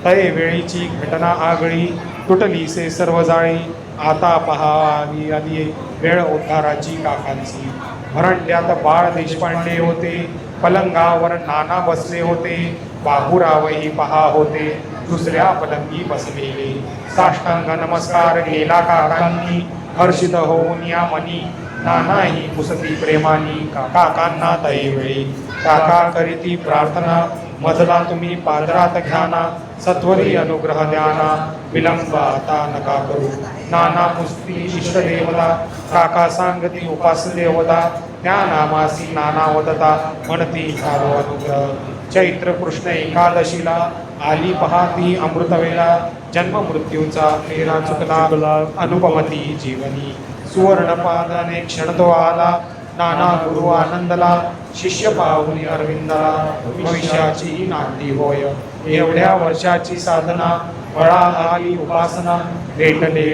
तय वेळीची घटना आगळी, तुटली से सर्व जाळी. आता पहा आली वेळ उद्धाराची काकांची. भरंड्यात बाळ देशपांडे होते, पलंगावर नाना बसले होते. बापूरावही पहा होते दुसऱ्या पलंगी बसलेले. साष्टांग नमस्कार केला काकांनी, हर्षित होऊन या मनी. नानाही पुसती प्रेमानी काकांना दैवेळी. काका करीती प्रार्थना, मजला तुम्ही पादरात घ्याना. सत्वरी अनुग्रह द्याना, विलंब आता नका करू. नाना पुसती इष्टदेवता, काका सांगती उपास देवता. त्या नामासी नाना वदता, म्हणती झालो अनुग्रह. चैत्र कृष्ण एकादशीला आली पहाती अमृतवेळा. जन्म मृत्यूचा फेरा चुकला अनुपमती जीवनी. सुवर्णपादाने क्षण तो आला, नाना गुरु आनंदला. शिष्य पाहुनी अरविंदला, भविष्याची नांदी होय. एवढ्या वर्षाची साधना, फळा आली उपासना. भेटले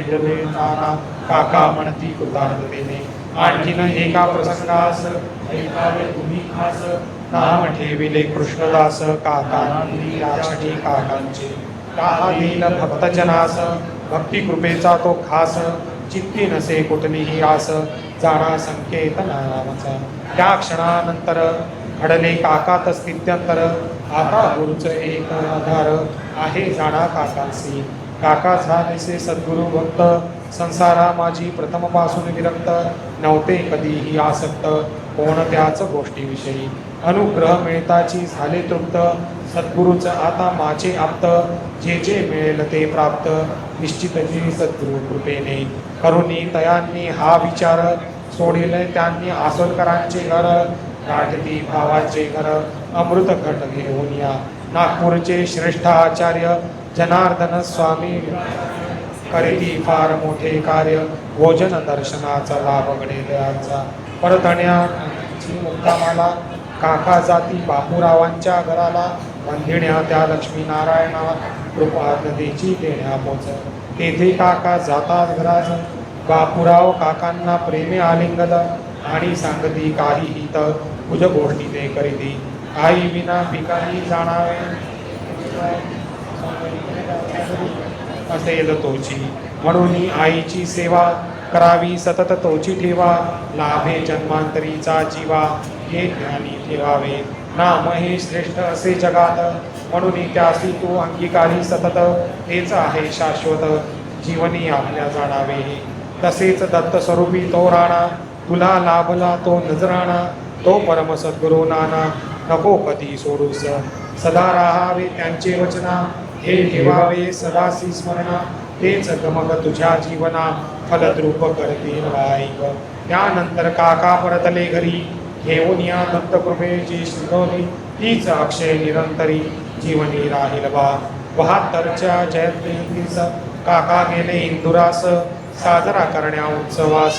नाना काका म्हणती कृतार्थतेने. आणखीन एका प्रसंगास ऐकावे तुम्ही खास. नाम ठेविले कृष्णदास, काकांनी यासाठी काकांचे. काहा देईल भक्तजनास, भक्ती कृपेचा तो खास. चित्ती नसे कुठलीही आस, जाणा संकेत नावाचा. त्या क्षणानंतर घडले काकात स्थित्यंतर. आता गुरुच एक आधार आहे जाणा काकांसी. काका झालेसे सद्गुरु भक्त, संसारा माझी प्रथमपासून विरक्त. नव्हते कधीही आसक्त कोणत्याच गोष्टीविषयी. अनुग्रह मिळताची झाले तृप्त, सद्गुरूच आता माझे आप्त. जे जे मिळेल ते प्राप्त, निश्चितची सद्गुरु कृपेने. करुणी तयांनी हा विचार, सोडिले त्यांनी आसोलकरांचे घर. गाठती भावाचे घर, अमृत घट घेऊन या. नागपूरचे श्रेष्ठ आचार्य जनार्दन स्वामी करीती फार मोठे कार्य. भोजन दर्शनाचा लाभ घडेल. परतण्याची मुक्कामाला काका जाती बापूरावांच्या घराला. बंधिण्या त्या लक्ष्मीनारायणा, कृपा नदीची देण्या पोच. तेथे काका जातात घरात, बापूराव काकांना प्रेमे आलिंगन. आणि सांगती काही हित, तुझ गोष्टी ते करीती. आई विना भिकारी जाणावे, असेल तोची. म्हणून आईची सेवा करावी सतत तोची ठेवा. लाभे जन्मांतरीचा जीवा, हे ज्ञानी ठेवावे. नाम हे श्रेष्ठ असे जगात, म्हणून त्यासी तू अंगीकारी सतत. हेच आहे शाश्वत, जीवनी आपल्या जाणावे. तसेच दत्त स्वरूपी तो राणा, तुला लाभला तो नजराणा. तो परम सद्गुरू नाना, नको कधी सोडूस. सदा राहावे त्यांचे वचना, हे ठेवावे सदासी स्मरणा. तेच गमक तुझ्या जीवना, फलद्रूप करतील वाईक. त्यानंतर काका परतले घरी, घेऊन या दत्तकृपेची शिकवली. तीच अक्षय निरंतरी, जीवनी राहील बा. 72च्या जयंतीस काका गेले इंदुरास. साजरा करण्या उत्सवास,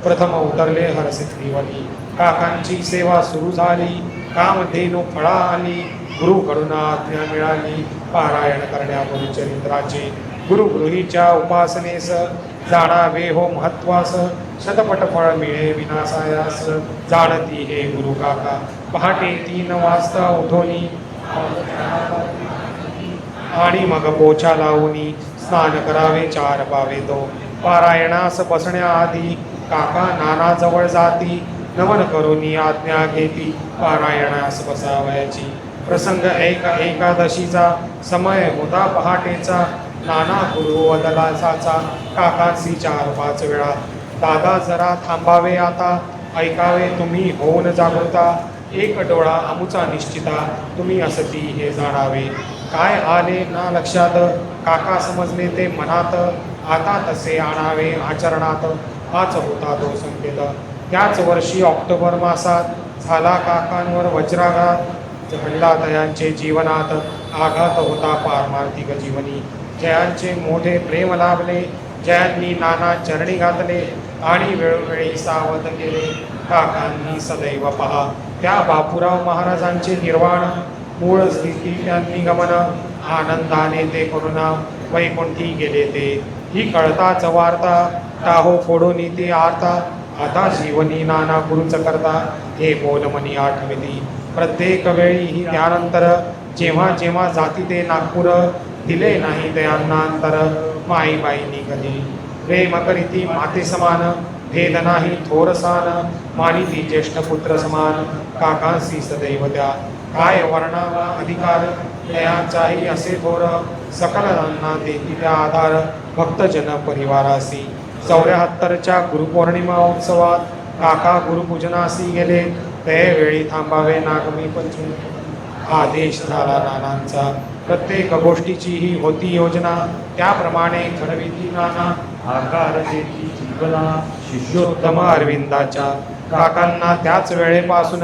प्रथम उतरले हरसिद्धीवनी. काकांची सेवा सुरू झाली, कामधेनू फळा आली. गुरुकडून आज्ञा मिळाली, पारायण करण्या गुरुचरित्राचे. गुरुगृहीच्या उपासनेस जाणावे हो महत्वास. शतपट फळ मिळे विनासायास, जाणती हे गुरु काका. पहाटे 3 वाजता उठोनी, आणि मग पोछा लावूनी. स्नान करावे 4 पावे तो. पारायणास बसण्याआधी काका नाना जवळ जाती. नमन करून आज्ञा घेती, पारायणास बसावयाची. प्रसंग एकादशीचा समय होता पहाटेचा. नाना गुरु वदलासाचा काकांसी 4-5 वेळा. दादा जरा थांबावे आता, ऐकावे तुम्ही होऊन जागृता. एक डोळा आमुचा निश्चिता, तुम्ही असती हे जाणावे. काय आले ना लक्षात, काका समजले ते मनात. आता तसे आणावे आचरणात, हाच होता तो संकेत. त्याच वर्षी ऑक्टोबर मासात झाला काकांवर वज्राघात. घडला दयांचे जीवनात, आघात होता पारमार्थिक जीवनी. जयांचे मोठे प्रेम लाभले, जयांनी नाना चरणी घातले आणि वेळोवेळी सावध केले. काकांनी सदैव पहा त्या बापूराव महाराजांचे निर्वाण. मूळ स्थिती त्यांनी गमन, आनंदाने ते करुणा वैकुंठी गेले ते. ही कळताच वार्ता, टाहो फोडून ते आरता. आता जीवनी नाना गुरुच करता, हे बोल मनी आठविती. प्रत्येक वेळी ही त्यानंतर, जेव्हा जेव्हा जाती ते नागपूर. दिले नाही त्यांना अंतर, माईबाईंनी कधी. प्रेम करीती माते समान, भेद नाही थोर सान. मानिती ज्येष्ठ पुत्र समान, काकांसी सदैव त्या. काय वर्णावा अधिकार, दयाचाही असे थोर. सकलांना देती त्या आधार, भक्तजन परिवारासी. 74च्या गुरुपौर्णिमा उत्सवात काका गुरुपूजनासी गेले. त्यावेळी थांबावे नागमी पंचमी. आदेश झाला नानांचा, प्रत्येक गोष्टीची ही होती योजना. त्याप्रमाणे ठरविती नाना, आकार देती जीवना शिष्योत्तम अरविंदाच्या. काकांना त्याच वेळेपासून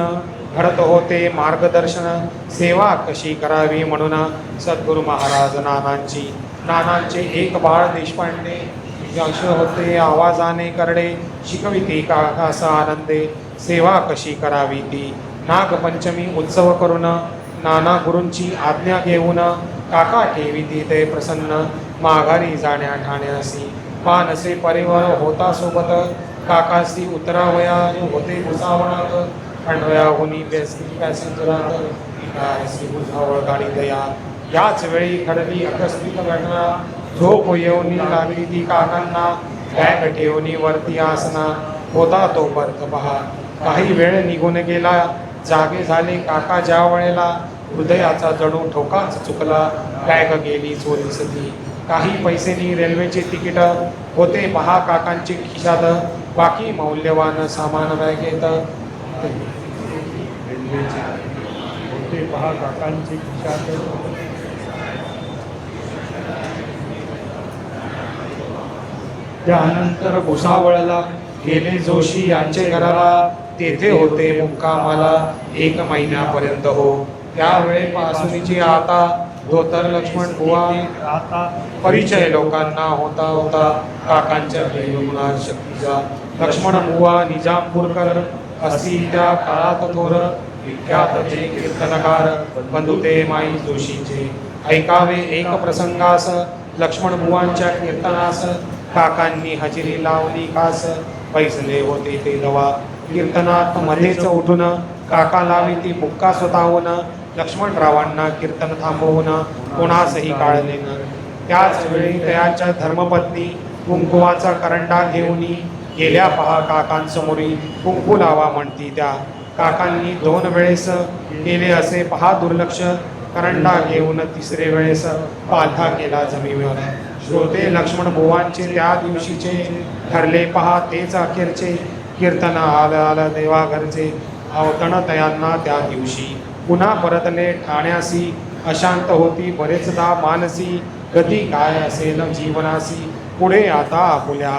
घडत होते मार्गदर्शन. सेवा कशी करावी म्हणून सद्गुरू महाराज नानांची. नानांचे एक बाळ देशपांडे यश होते आवाजाने करडे. शिकविती काकास आनंदे, सेवा कशी करावी ती. नागपंचमी उत्सव करून, नाना गुरूंची आज्ञा घेऊन. काका ठेविती ते प्रसन्न, माघारी जाण्या ठाण्यासी. पानसे परिवार होता सोबत, काकासी उतरावया होते भुसावळात. खंडव्याहुनी पॅसेंजरात, बुधावळ गाडी दया. याच वेळी घडली अकस्मित घटना. झोप येऊनी लागली ती काकांना, बॅग ठेवणी वरती आसना. होता तो बर्थ पहा, काही वेळ निघून गेला. जागे झाले काका ज्या वेळेला, हृदयाचा जणू ठोकाच चुकला. बॅग गेली चोरी सती. काही पैसेनी रेल्वेचे तिकीट होते पहा काकांचे खिशात. बाकी मौल्यवान सामान बॅगेत. रेल्वेचे होते पहा काकांचे खिशात. त्यानंतर भुसावळला गेले जोशी यांचे घराला. तेथे होते मुक्कामाला 1 महिन्यापर्यंत हो. त्यावेळेपासूनची आता धोतर लक्ष्मण बुवा आता परिचय लोकांना होता होता. काकांच्या प्रेमगुणा शक्तीचा. लक्ष्मण बुवा निजामपूरकर असतील त्या काळात थोर. विख्यात जे कीर्तनकार बंधुते माई जोशीचे. ऐकावे एक प्रसंगास, लक्ष्मण बुवांच्या कीर्तनास. काकांनी हजेरी लावली कास, पैसले होते ते दवा. कीर्तनात मध्येच उठून, काका लावी ती बुक्का स्वतःहून. लक्ष्मणरावांना कीर्तन थांबवून, कोणासही काळले न. त्याच वेळी त्यांच्या धर्मपत्नी कुंकुवाचा करंडा घेऊनी गेल्या पहा काकांसमोरी. कुंकू लावा म्हणती त्या. काकांनी 2 वेळेस केले असे पहा दुर्लक्ष. करंडा घेऊन 3रे वेळेस पालथा केला जमिनीवर. श्रोते लक्ष्मण बुवांचे त्या दिवशीचे ठरले पहा तेच अखेरचे. कीर्तन आलं आलं देवा घरचे, अवतण तयांना त्या दिवशी. पुन्हा परतले ठाण्यासी, अशांत होती बरेचदा मानसी. गती काय असेल जीवनासी, पुढे आता आपुल्या.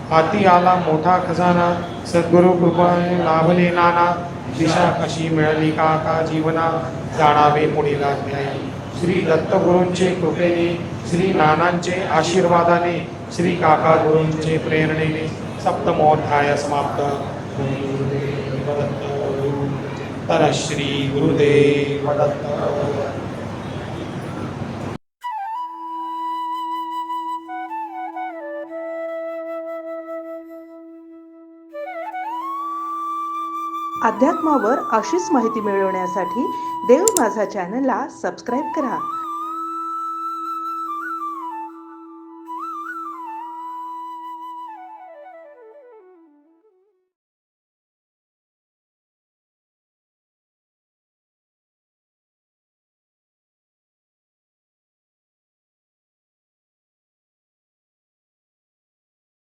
हाती आला मोठा खजाना, सद्गुरु कृपाने लाभले नाना. दिशा कशी मिळाली काका जीवना, जाणावे पुढील अध्यायी. श्री दत्तगुरूंचे कृपेने, श्री नानांचे आशीर्वादाने, श्री काका गुरूंचे प्रेरणेने 7मोऽध्याय समाप्त. तर श्री गुरुदेव दत्त. अध्यात्मावर अशीच माहिती मिळवण्यासाठी देव माझा चॅनलला सबस्क्राईब करा